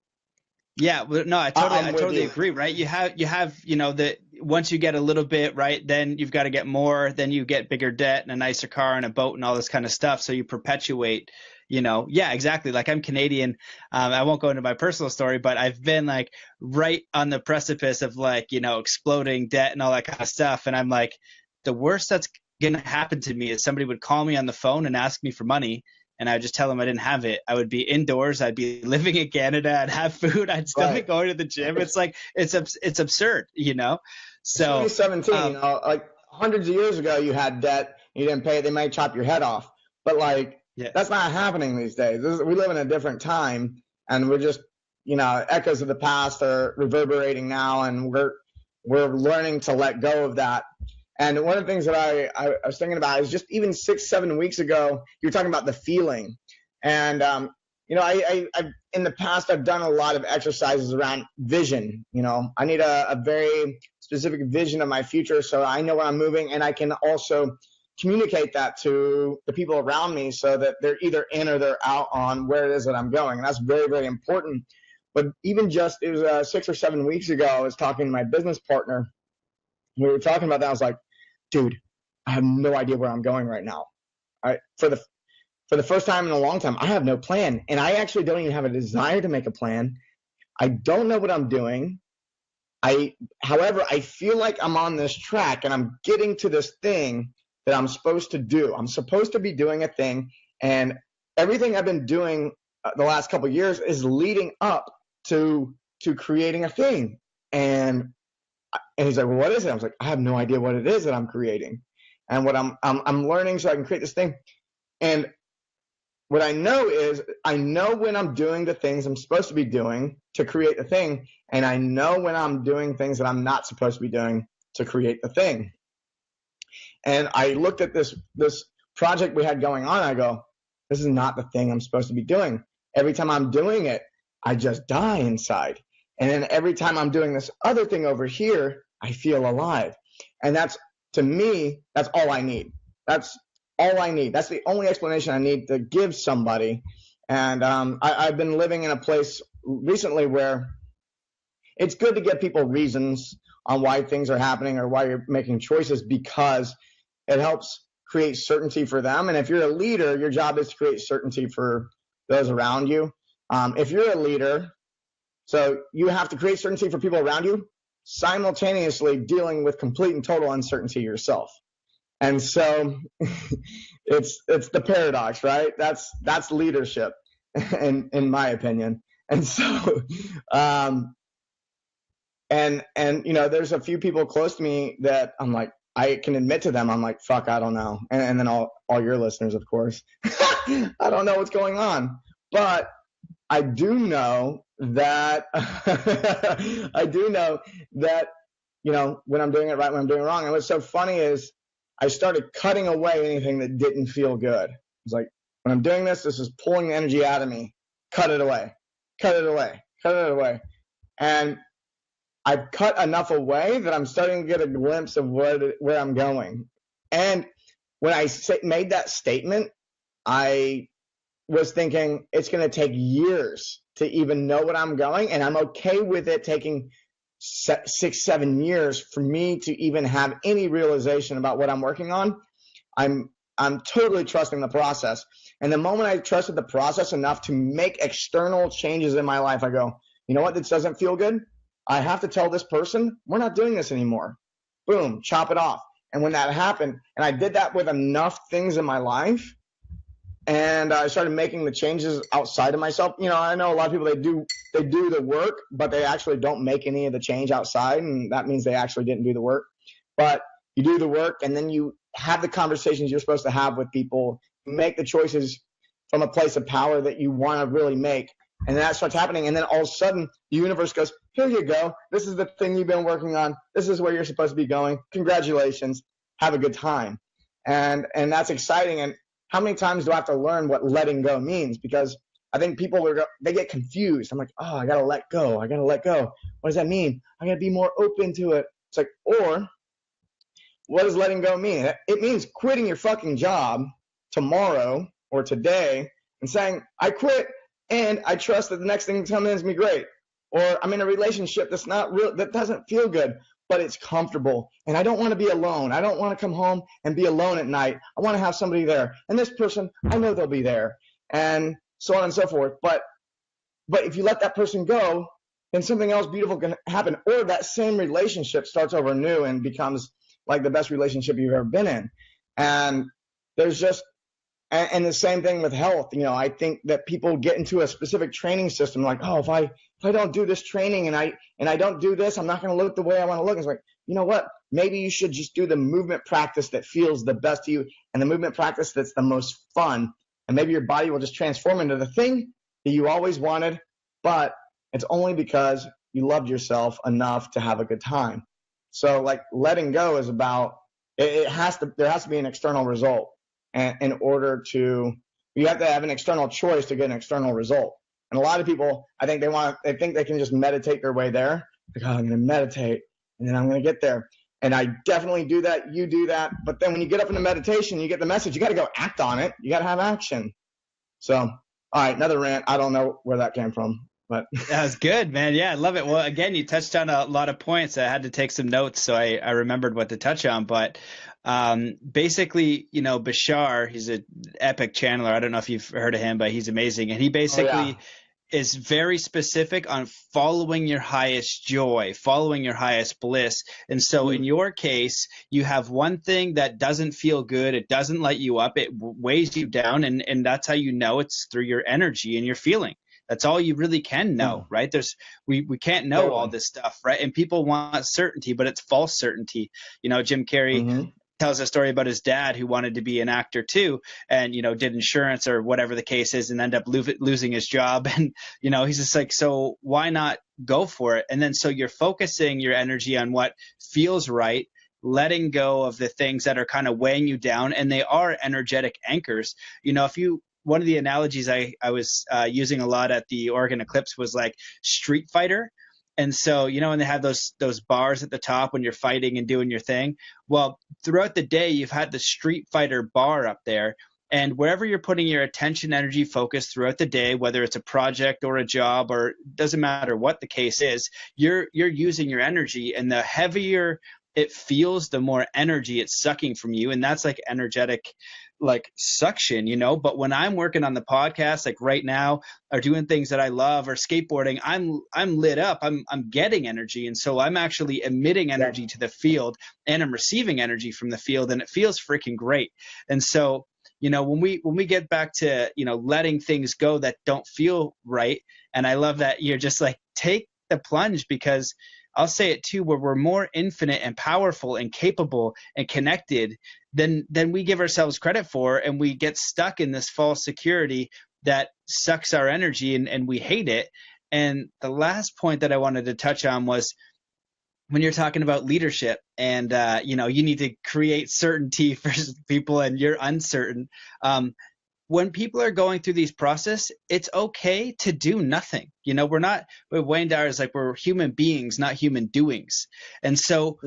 Yeah, no, I totally agree, right? You have, you know, that once you get a little bit, right, then you've got to get more, then you get bigger debt and a nicer car and a boat and all this kind of stuff. So you perpetuate, you know, yeah, exactly. Like, I'm Canadian. I won't go into my personal story, but I've been like right on the precipice of, like, you know, exploding debt and all that kind of stuff. And I'm like, the worst that's going to happen to me is somebody would call me on the phone and ask me for money, and I would just tell them I didn't have it. I would be indoors. I'd be living in Canada. I'd have food. I'd still be going to the gym. It's like, it's absurd, you know? So 2017, you know, like hundreds of years ago, you had debt, you didn't pay it, they might chop your head off. But like, that's not happening these days. We live in a different time, and we're just, you know, echoes of the past are reverberating now, and we're learning to let go of that. And one of the things that I was thinking about is just even 6-7 weeks ago, you were talking about the feeling. And, you know, I've in the past, I've done a lot of exercises around vision. You know, I need a very specific vision of my future, so I know where I'm moving, and I can also communicate that to the people around me so that they're either in or they're out on where it is that I'm going. And that's very, very important. But even just, it was 6 or 7 weeks ago, I was talking to my business partner. We were talking about that. I was like, dude, I have no idea where I'm going right now. For the first time in a long time, I have no plan. And I actually don't even have a desire to make a plan. I don't know what I'm doing. However, I feel like I'm on this track, and I'm getting to this thing that I'm supposed to do. I'm supposed to be doing a thing. And everything I've been doing the last couple of years is leading up to creating a thing. And he's like, well, what is it? I was like, I have no idea what it is that I'm creating, and what I'm learning so I can create this thing. And what I know is, I know when I'm doing the things I'm supposed to be doing to create the thing, and I know when I'm doing things that I'm not supposed to be doing to create the thing. And I looked at this project we had going on. I go, this is not the thing I'm supposed to be doing. Every time I'm doing it, I just die inside. And then every time I'm doing this other thing over here, I feel alive. And that's, to me, that's all I need. That's all I need. That's the only explanation I need to give somebody. And I've been living in a place recently where it's good to give people reasons on why things are happening or why you're making choices, because it helps create certainty for them. And if you're a leader, your job is to create certainty for those around you. If you're a leader, so you have to create certainty for people around you, simultaneously dealing with complete and total uncertainty yourself. And so it's the paradox, right? That's leadership, in my opinion. And so, and you know, there's a few people close to me that I'm like, I can admit to them, I'm like, fuck, I don't know. And then all your listeners, of course. I don't know what's going on, but I do know that when I'm doing it right, when I'm doing it wrong. And what's so funny is I started cutting away anything that didn't feel good. It's like, when I'm doing this is pulling the energy out of me. Cut it away, cut it away, cut it away. And I've cut enough away that I'm starting to get a glimpse of where I'm going. And when I made that statement, I was thinking it's going to take years to even know what I'm going, and I'm okay with it taking 6-7 years for me to even have any realization about what I'm working on. I'm totally trusting the process. And the moment I trusted the process enough to make external changes in my life, I go, you know what, this doesn't feel good. I have to tell this person, we're not doing this anymore. Boom, chop it off. And when that happened, and I did that with enough things in my life, and I started making the changes outside of myself. I know a lot of people, they do the work, but they actually don't make any of the change outside, and that means they actually didn't do the work. But you do the work, and then you have the conversations you're supposed to have with people, make the choices from a place of power that you want to really make. And that starts happening, and then all of a sudden, the universe goes, here you go. This is the thing you've been working on. This is where you're supposed to be going. Congratulations. Have a good time. And that's exciting. And how many times do I have to learn what letting go means? Because I think people they get confused. I'm like, oh, I got to let go. I got to let go. What does that mean? I got to be more open to it. It's like, or what does letting go mean? It means quitting your fucking job tomorrow or today and saying, I quit and I trust that the next thing that's coming in is going to be great. Or I'm in a relationship that's not real, that doesn't feel good, but it's comfortable. And I don't want to be alone. I don't want to come home and be alone at night. I want to have somebody there. And this person, I know they'll be there. And so on and so forth. But if you let that person go, then something else beautiful can happen. Or that same relationship starts over new and becomes like the best relationship you've ever been in. And there's just, and the same thing with health. I think that people get into a specific training system like, oh, if I don't do this training and I don't do this, I'm not going to look the way I want to look. It's like, you know what? Maybe you should just do the movement practice that feels the best to you and the movement practice that's the most fun. And maybe your body will just transform into the thing that you always wanted, but it's only because you loved yourself enough to have a good time. So like letting go is about, there has to be an external result. And in order to, you have to have an external choice to get an external result. And a lot of people, I think they think they can just meditate their way there. Like, oh, I'm going to meditate and then I'm going to get there. And I definitely do that. You do that. But then when you get up in the meditation, you get the message, you got to go act on it. You got to have action. So, all right, another rant. I don't know where that came from, but that was good, man. Yeah, I love it. Well, again, you touched on a lot of points. I had to take some notes, so I remembered what to touch on. But basically, Bashar, he's an epic channeler. I don't know if you've heard of him, but he's amazing. And he basically is very specific on following your highest joy, following your highest bliss. And so in your case, you have one thing that doesn't feel good. It doesn't light you up. It weighs you down. And that's how you know it's through your energy and your feeling. That's all you really can know, right? We can't know all this stuff, right? And people want certainty, but it's false certainty. Jim Carrey tells a story about his dad who wanted to be an actor too, and did insurance or whatever the case is, and end up losing his job. And he's just like, so why not go for it? And then so you're focusing your energy on what feels right, letting go of the things that are kind of weighing you down, and they are energetic anchors. One of the analogies I was using a lot at the Oregon Eclipse was like Street Fighter. And so, when they have those bars at the top when you're fighting and doing your thing, well, throughout the day, you've had the Street Fighter bar up there. And wherever you're putting your attention, energy, focus throughout the day, whether it's a project or a job, or doesn't matter what the case is, you're using your energy. And the heavier it feels, the more energy it's sucking from you. And that's like energetic, like suction, but when I'm working on the podcast, like right now, or doing things that I love, or skateboarding, I'm lit up, I'm getting energy. And so I'm actually emitting energy to the field, and I'm receiving energy from the field, and it feels freaking great. And so, when we get back to, letting things go that don't feel right. And I love that you're just like, take the plunge, because I'll say it too, where we're more infinite and powerful and capable and connected than we give ourselves credit for, and we get stuck in this false security that sucks our energy, and we hate it. And the last point that I wanted to touch on was when you're talking about leadership and you need to create certainty for people and you're uncertain. When people are going through these process, it's okay to do nothing. Wayne Dyer is like, we're human beings, not human doings. And so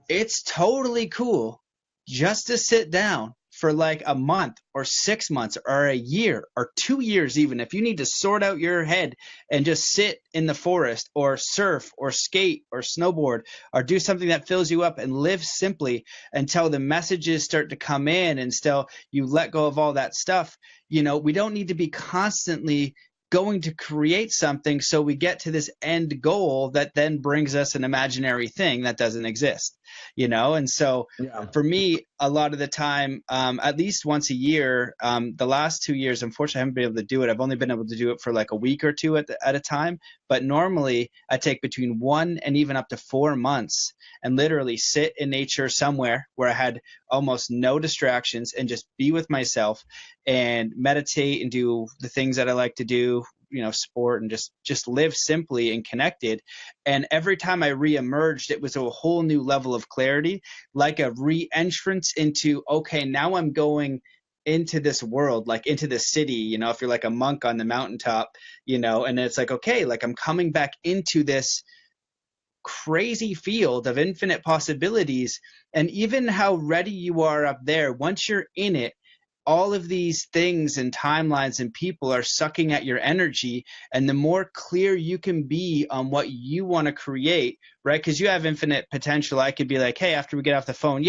it's totally cool just to sit down for like a month or 6 months or a year or 2 years, even if you need to sort out your head and just sit in the forest or surf or skate or snowboard or do something that fills you up and live simply until the messages start to come in and still you let go of all that stuff. We don't need to be constantly going to create something so we get to this end goal that then brings us an imaginary thing that doesn't exist, and so for me, a lot of the time, at least once a year, the last 2 years, unfortunately, I haven't been able to do it. I've only been able to do it for like a week or two at a time, but normally I take between 1 and even up to 4 months and literally sit in nature somewhere where I had almost no distractions and just be with myself and meditate and do the things that I like to do, sport, and just live simply and connected. And every time I re-emerged, it was a whole new level of clarity, like a re-entrance into, okay, now I'm going into this world, like into the city, if you're like a monk on the mountaintop, and it's like, okay, like I'm coming back into this crazy field of infinite possibilities. And even how ready you are up there, once you're in it, all of these things and timelines and people are sucking at your energy. And the more clear you can be on what you want to create, right? Because you have infinite potential. I could be like, hey, after we get off the phone,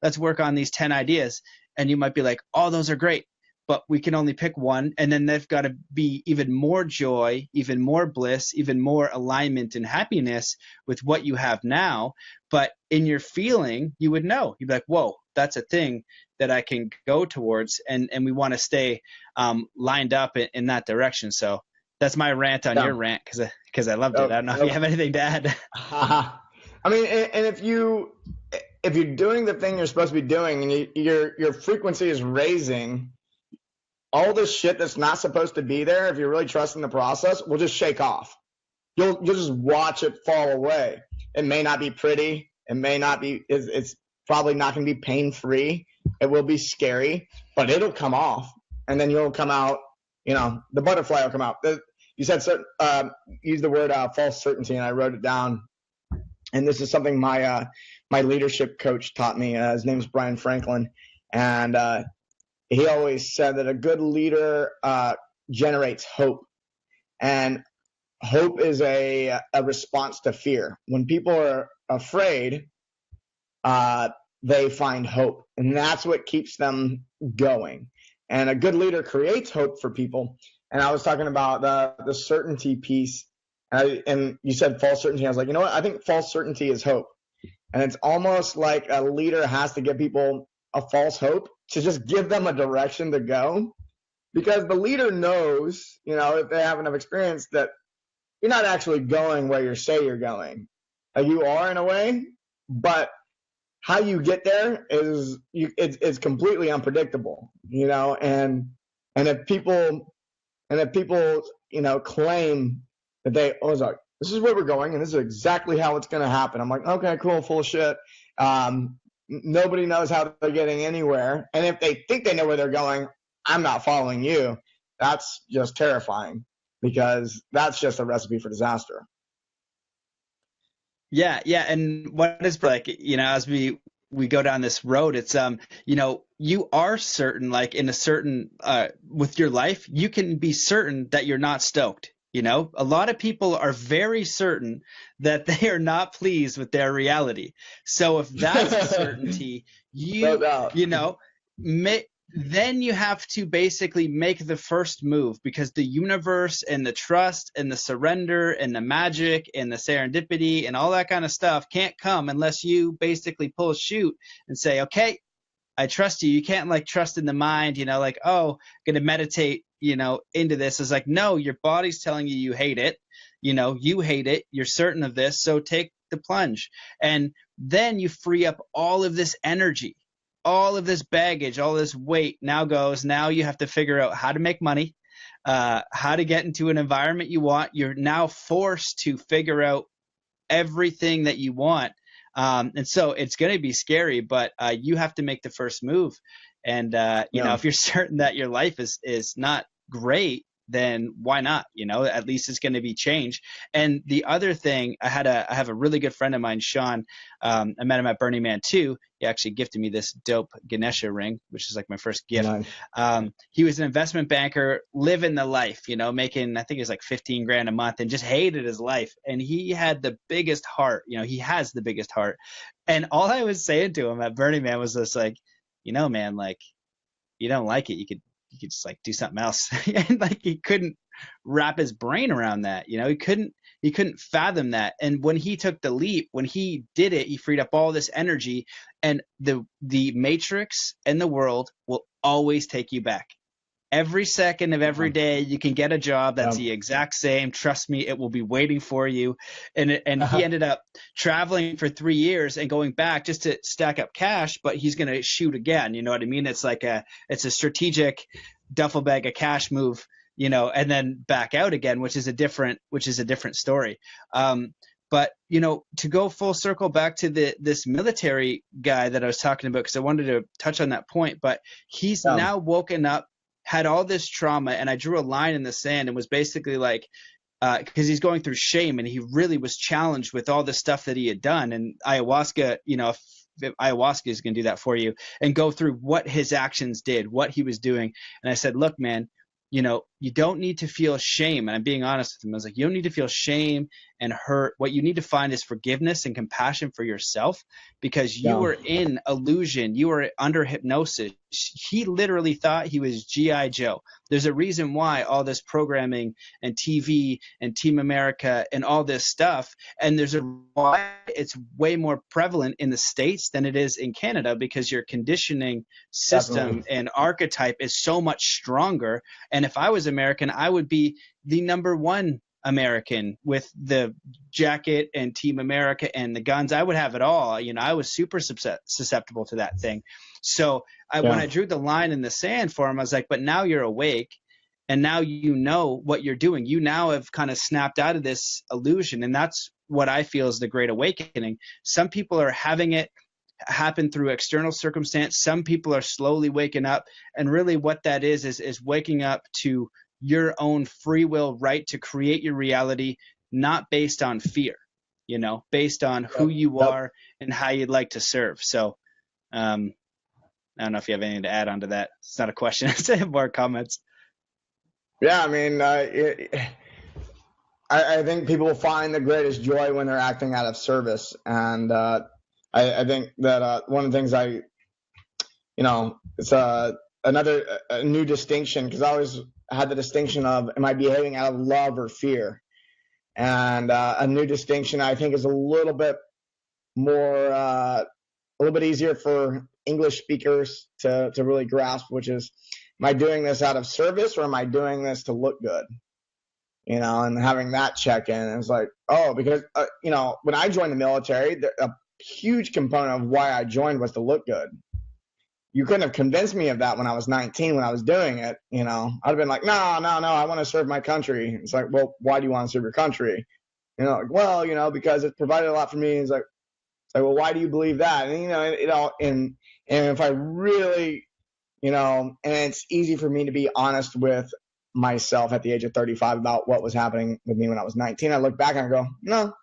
let's work on these 10 ideas. And you might be like, oh, those are great, but we can only pick one. And then they've got to be even more joy, even more bliss, even more alignment and happiness with what you have now. But in your feeling, you would know. You'd be like, whoa, that's a thing that I can go towards. And we want to stay lined up in that direction. So that's my rant on your rant, because I loved it. I don't know if you have anything to add. I mean, and if you're doing the thing you're supposed to be doing and your frequency is raising, all this shit that's not supposed to be there, if you're really trusting the process, will just shake off. You'll just watch it fall away. It may not be pretty. It may not be, it's probably not going to be pain-free. It will be scary, but it'll come off. And then you'll come out, the butterfly will come out. You said, use the word false certainty, and I wrote it down. And this is something my leadership coach taught me. His name is Brian Franklin. And he always said that a good leader generates hope. And hope is a response to fear. When people are afraid, they find hope. And that's what keeps them going. And a good leader creates hope for people. And I was talking about the certainty piece. And you said false certainty. I was like, you know what? I think false certainty is hope. And it's almost like a leader has to give people a false hope to just give them a direction to go, because the leader knows, if they have enough experience, that you're not actually going where you say you're going. You are in a way, but how you get there it's completely unpredictable, and if people claim that this is where we're going and this is exactly how it's going to happen, I'm like, okay, cool, full of shit. Nobody knows how they're getting anywhere. And if they think they know where they're going, I'm not following you. That's just terrifying, because that's just a recipe for disaster. Yeah. And what is like, as we go down this road, it's, you are certain, like in a certain, with your life, you can be certain that you're not stoked. A lot of people are very certain that they are not pleased with their reality. So if that's a certainty, then you have to basically make the first move, because the universe and the trust and the surrender and the magic and the serendipity and all that kind of stuff can't come unless you basically pull a chute and say, okay, I trust you. You can't like trust in the mind, like, oh, going to meditate, into this. It's like, no, your body's telling you hate it. You hate it. You're certain of this. So take the plunge. And then you free up all of this energy. all of this baggage, all this weight now you have to figure out how to make money, how to get into an environment you want. You're now forced to figure out everything that you want. And so it's going to be scary, but you have to make the first move. And, you know, if you're certain that your life is not great, then why not? You know, at least it's going to be change. And the other thing, I have a really good friend of mine, Sean. I met him at Burning Man 2. He actually gifted me this dope Ganesha ring, which is like my first gift. Nice. He was an investment banker, living the life, you know, making, I think it was like 15 grand a month, and just hated his life. And he had the biggest heart, you know, he has the biggest heart. And all I was saying to him at Burning Man was just like, you know, man, like, you don't like it, you could just like do something else. And like he couldn't wrap his brain around that, you know, he couldn't fathom that. And when he took the leap, when he did it, he freed up all this energy, and the matrix and the world will always take you back. Every second of every day, you can get a job that's the exact same. Trust me, it will be waiting for you. And he ended up traveling for 3 years and going back just to stack up cash, but he's going to shoot again. You know what I mean? It's like it's a strategic duffel bag of cash move, you know, and then back out again, which is a different story. But, you know, to go full circle back to this military guy that I was talking about, because I wanted to touch on that point, but he's now woken up, had all this trauma, and I drew a line in the sand and was basically like, because he's going through shame, and he really was challenged with all the stuff that he had done. And ayahuasca, you know, if ayahuasca is going to do that for you, and go through what his actions did, what he was doing. And I said, look, man, you know, you don't need to feel shame. And I'm being honest with him. I was like, you don't need to feel shame and hurt. What you need to find is forgiveness and compassion for yourself, because you were in illusion. You were under hypnosis. He literally thought he was G.I. Joe. There's a reason why all this programming and TV and Team America and all this stuff, and there's a why it's way more prevalent in the States than it is in Canada, because your conditioning system and archetype is so much stronger. And if I was American, I would be the number one American with the jacket and Team America and the guns. I would have it all. You know, I was super susceptible to that thing. So when I drew the line in the sand for him, I was like, but now you're awake, and now you know what you're doing. You now have kind of snapped out of this illusion. And that's what I feel is the Great Awakening. Some people are having it happen through external circumstance. Some people are slowly waking up. And really what that is waking up to your own free will right to create your reality, not based on fear, you know, based on who you are and how you'd like to serve. So I don't know if you have anything to add on to that. It's not a question. It's more comments. Yeah, I mean, I think people find the greatest joy when they're acting out of service. And I think that one of the things it's a new distinction, because I always had the distinction of, am I behaving out of love or fear? And a new distinction I think is a little bit more, a little bit easier for English speakers to really grasp, which is, am I doing this out of service, or am I doing this to look good? You know, and having that check in, and it's like, oh, because, you know, when I joined the military, a huge component of why I joined was to look good. You couldn't have convinced me of that when I was 19, when I was doing it. You know, I'd have been like, no, I want to serve my country. It's like, well, why do you want to serve your country? You know, like, well, you know, because it provided a lot for me. It's like, well, why do you believe that? And, and if I really, you know, and it's easy for me to be honest with myself at the age of 35 about what was happening with me when I was 19. I look back and I go, no,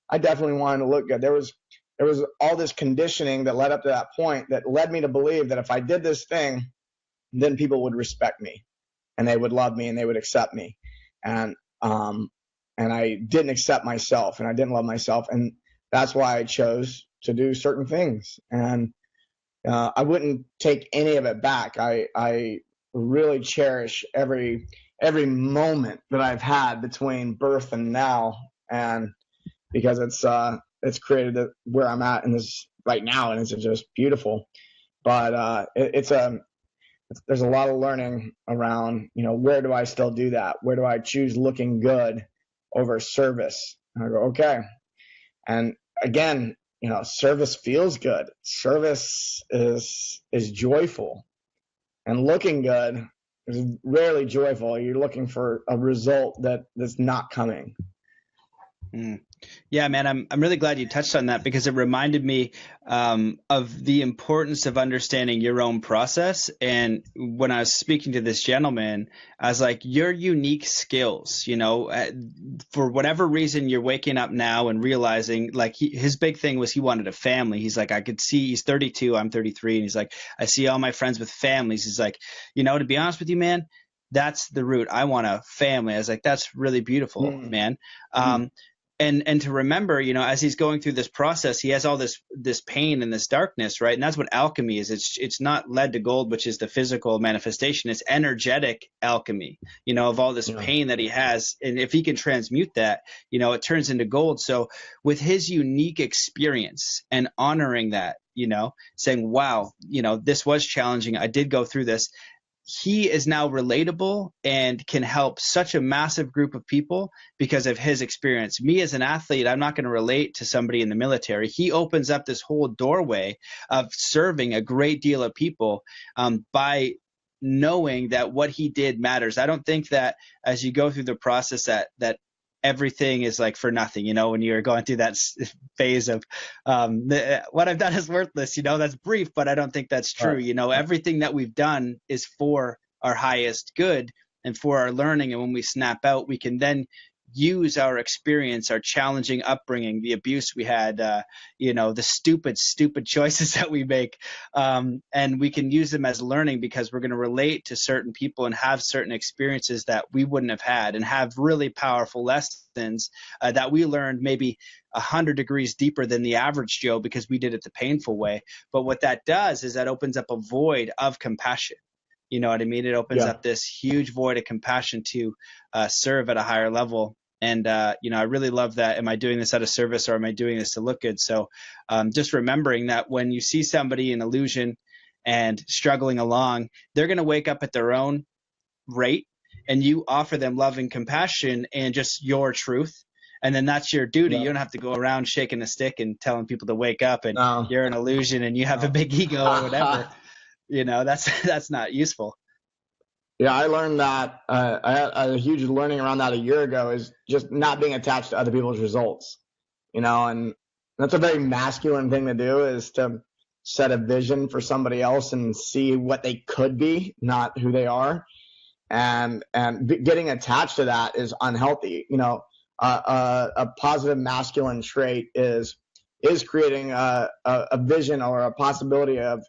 I definitely wanted to look good. There was all this conditioning that led up to that point that led me to believe that if I did this thing, then people would respect me, and they would love me, and they would accept me. And I didn't accept myself, and I didn't love myself. And that's why I chose to do certain things. And I wouldn't take any of it back. I really cherish every moment that I've had between birth and now, and because it's created where I'm at in this right now, and it's just beautiful. But there's a lot of learning around, you know, where do I still do that? Where do I choose looking good over service? And I go, okay. And again, service feels good. Service is joyful, and looking good is rarely joyful. You're looking for a result that's not coming. Yeah, man, I'm really glad you touched on that, because it reminded me of the importance of understanding your own process. And when I was speaking to this gentleman, I was like, your unique skills, for whatever reason, you're waking up now and realizing, like, his big thing was he wanted a family. He's like, I could see, he's 32, I'm 33. And he's like, I see all my friends with families. He's like, to be honest with you, man, that's the root. I want a family. I was like, that's really beautiful, man. And to remember, as he's going through this process, he has all this pain and this darkness, right? And that's what alchemy is. It's not lead to gold, which is the physical manifestation. It's energetic alchemy, of all this pain that he has. And if he can transmute that, it turns into gold. So with his unique experience and honoring that, saying, wow, this was challenging. I did go through this. He is now relatable and can help such a massive group of people because of his experience. Me as an athlete, I'm not going to relate to somebody in the military. He opens up this whole doorway of serving a great deal of people by knowing that what he did matters. I don't think that as you go through the process that everything is like for nothing, when you're going through that phase of what I've done is worthless, that's brief, but I don't think that's true. Everything that we've done is for our highest good and for our learning. And when we snap out, we can then use our experience, our challenging upbringing, the abuse we had, the stupid choices that we make. And we can use them as learning, because we're going to relate to certain people and have certain experiences that we wouldn't have had, and have really powerful lessons that we learned maybe 100 degrees deeper than the average Joe, because we did it the painful way. But what that does is that opens up a void of compassion. You know what I mean? It opens up this huge void of compassion to serve at a higher level. And, I really love that. Am I doing this out of service, or am I doing this to look good? So just remembering that when you see somebody in illusion and struggling along, they're going to wake up at their own rate, and you offer them love and compassion and just your truth. And then that's your duty. You don't have to go around shaking a stick and telling people to wake up and you're an illusion and you have a big ego or whatever. That's not useful. Yeah, I learned that. I had a huge learning around that a year ago, is just not being attached to other people's results. And that's a very masculine thing to do, is to set a vision for somebody else and see what they could be, not who they are. And getting attached to that is unhealthy. A positive masculine trait is creating a vision or a possibility of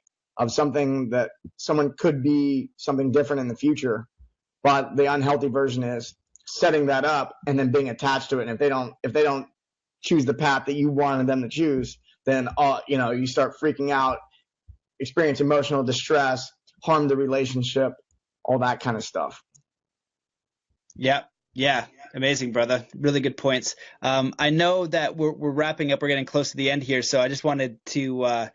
something that someone could be, something different in the future. But the unhealthy version is setting that up and then being attached to it. And if they don't choose the path that you wanted them to choose, then you start freaking out, experience emotional distress, harm the relationship, all that kind of stuff. Yeah. Amazing, brother. Really good points. I know that we're wrapping up. We're getting close to the end here. So I just wanted to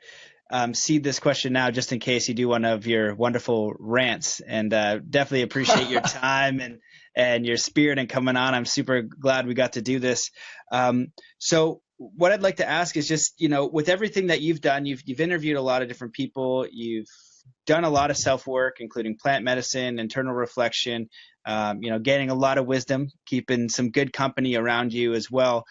seed this question now, just in case you do one of your wonderful rants, and definitely appreciate your time and your spirit in coming on. I'm super glad we got to do this. So what I'd like to ask is just, with everything that you've done, you've interviewed a lot of different people, you've done a lot of self-work, including plant medicine, internal reflection, gaining a lot of wisdom, keeping some good company around you as well.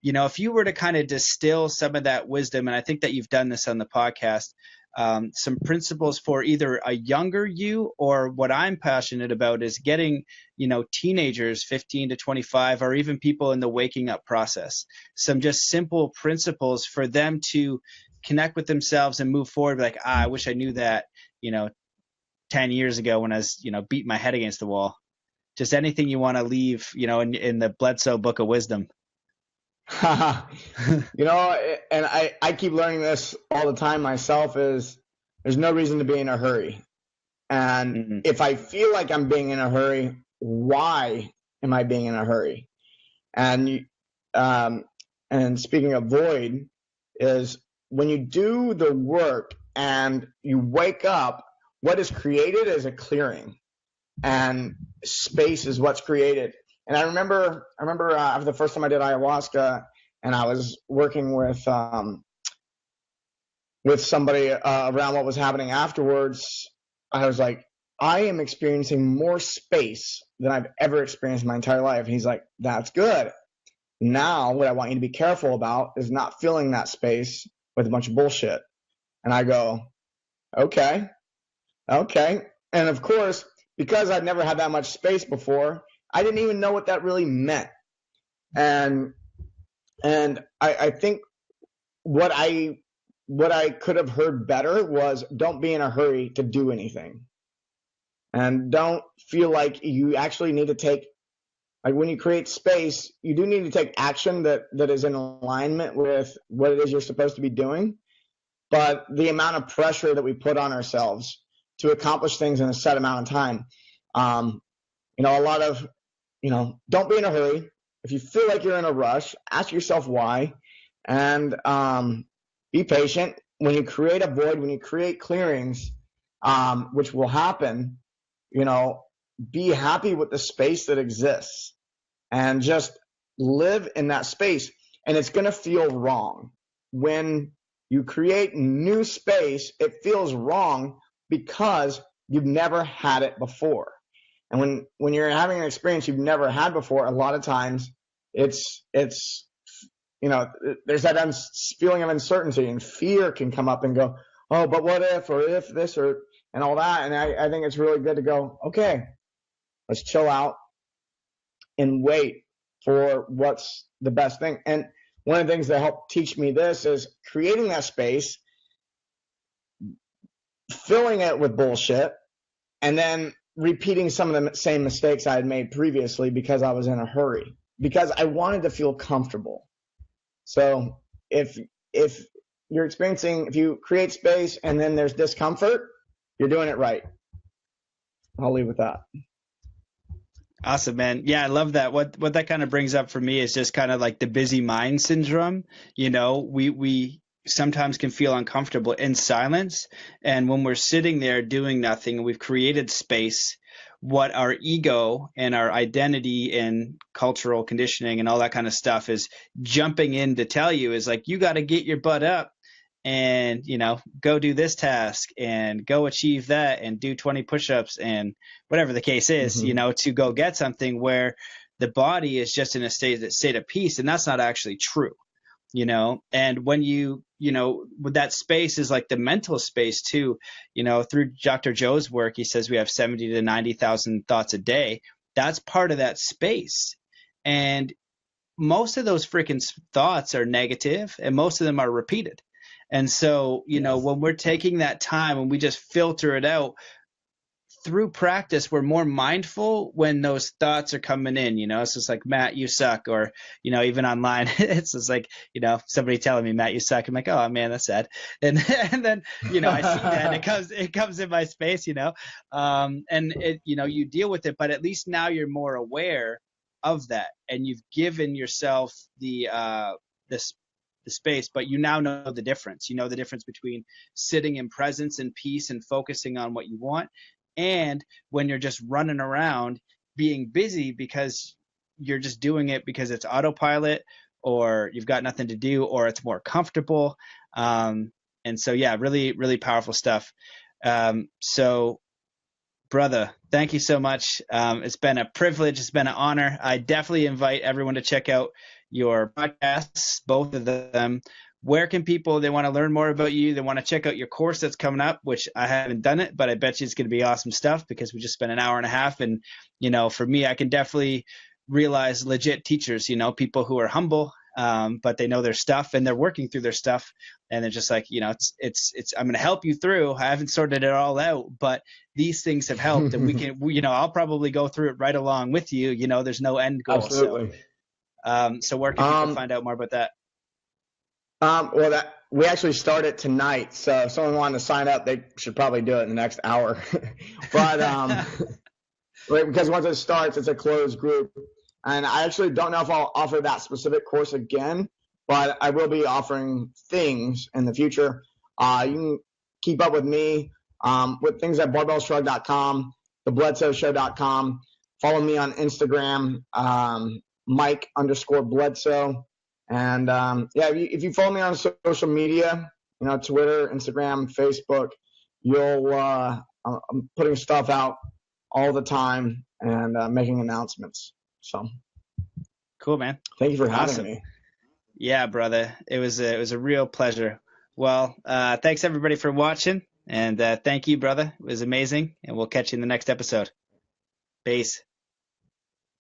If you were to kind of distill some of that wisdom, and I think that you've done this on the podcast, some principles for either a younger you, or what I'm passionate about is getting, teenagers 15 to 25, or even people in the waking up process, some just simple principles for them to connect with themselves and move forward. Like, I wish I knew that, 10 years ago when I was, beating my head against the wall. Just anything you want to leave, in the Bledsoe book of wisdom. And I keep learning this all the time myself, is there's no reason to be in a hurry. And if I feel like I'm being in a hurry, why am I being in a hurry? And speaking of void, is when you do the work and you wake up, what is created is a clearing, and space is what's created. And I remember after the first time I did ayahuasca, and I was working with with somebody around what was happening afterwards, I was like, I am experiencing more space than I've ever experienced in my entire life. And he's like, that's good. Now, what I want you to be careful about is not filling that space with a bunch of bullshit. And I go, okay. And of course, because I'd never had that much space before, I didn't even know what that really meant. And I think what I could have heard better was, don't be in a hurry to do anything. And don't feel like you actually need to take, like when you create space, you do need to take action that is in alignment with what it is you're supposed to be doing. But the amount of pressure that we put on ourselves to accomplish things in a set amount of time, a lot of, don't be in a hurry. If you feel like you're in a rush, ask yourself why, and be patient. When you create a void, when you create clearings, which will happen, be happy with the space that exists and just live in that space. And it's going to feel wrong. When you create new space, it feels wrong because you've never had it before. And when you're having an experience you've never had before, a lot of times it's there's that feeling of uncertainty, and fear can come up and go, oh, but what if, or if this, or and all that. And I think it's really good to go, okay, let's chill out and wait for what's the best thing. And one of the things that helped teach me this is creating that space, filling it with bullshit, and then repeating some of the same mistakes I had made previously because I was in a hurry, because I wanted to feel comfortable. So if you're experiencing, if you create space and then there's discomfort, you're doing it right. I'll leave with that. Awesome, man. Yeah, I love that. What that kind of brings up for me is just kind of like the busy mind syndrome. We sometimes can feel uncomfortable in silence. And when we're sitting there doing nothing and we've created space, what our ego and our identity and cultural conditioning and all that kind of stuff is jumping in to tell you is like, you got to get your butt up and, go do this task and go achieve that and do 20 push-ups and whatever the case is, to go get something, where the body is just in a state of peace. And that's not actually true. And when with that space is like the mental space too, through Dr. Joe's work, he says we have 70 to 90,000 thoughts a day. That's part of that space. And most of those freaking thoughts are negative, and most of them are repeated. And so, when we're taking that time and we just filter it out through practice, we're more mindful when those thoughts are coming in. It's just like, Matt, you suck. Or, even online, it's just like, somebody telling me, Matt, you suck. I'm like, oh man, that's sad. And then, I see that and it comes in my space, and it, you deal with it, but at least now you're more aware of that, and you've given yourself the space, but you now know the difference. The difference between sitting in presence and peace and focusing on what you want, and when you're just running around being busy because you're just doing it because it's autopilot, or you've got nothing to do, or it's more comfortable. And so, yeah, really, really powerful stuff. So, brother, thank you so much. It's been a privilege. It's been an honor. I definitely invite everyone to check out your podcasts, both of them. Where can people, they want to learn more about you, they want to check out your course that's coming up, which I haven't done it, but I bet you it's going to be awesome stuff, because we just spent an hour and a half. And, for me, I can definitely realize legit teachers, people who are humble, but they know their stuff and they're working through their stuff. And they're just like, it's I'm going to help you through. I haven't sorted it all out, but these things have helped, and we can, I'll probably go through it right along with you. There's no end goal. Absolutely. So where can people find out more about that? We actually start it tonight, so if someone wanted to sign up, they should probably do it in the next hour. But because once it starts, it's a closed group, and I actually don't know if I'll offer that specific course again, but I will be offering things in the future. You can keep up with me with things at barbellshrugged.com, thebledsoeshow.com. Follow me on Instagram, Mike_Bledsoe. And if you follow me on social media, Twitter, Instagram, Facebook. I'm putting stuff out all the time and making announcements. So cool, man. Thank you for having me. Yeah, brother. It was a real pleasure. Well, thanks everybody for watching, and thank you, brother. It was amazing, and we'll catch you in the next episode. Peace.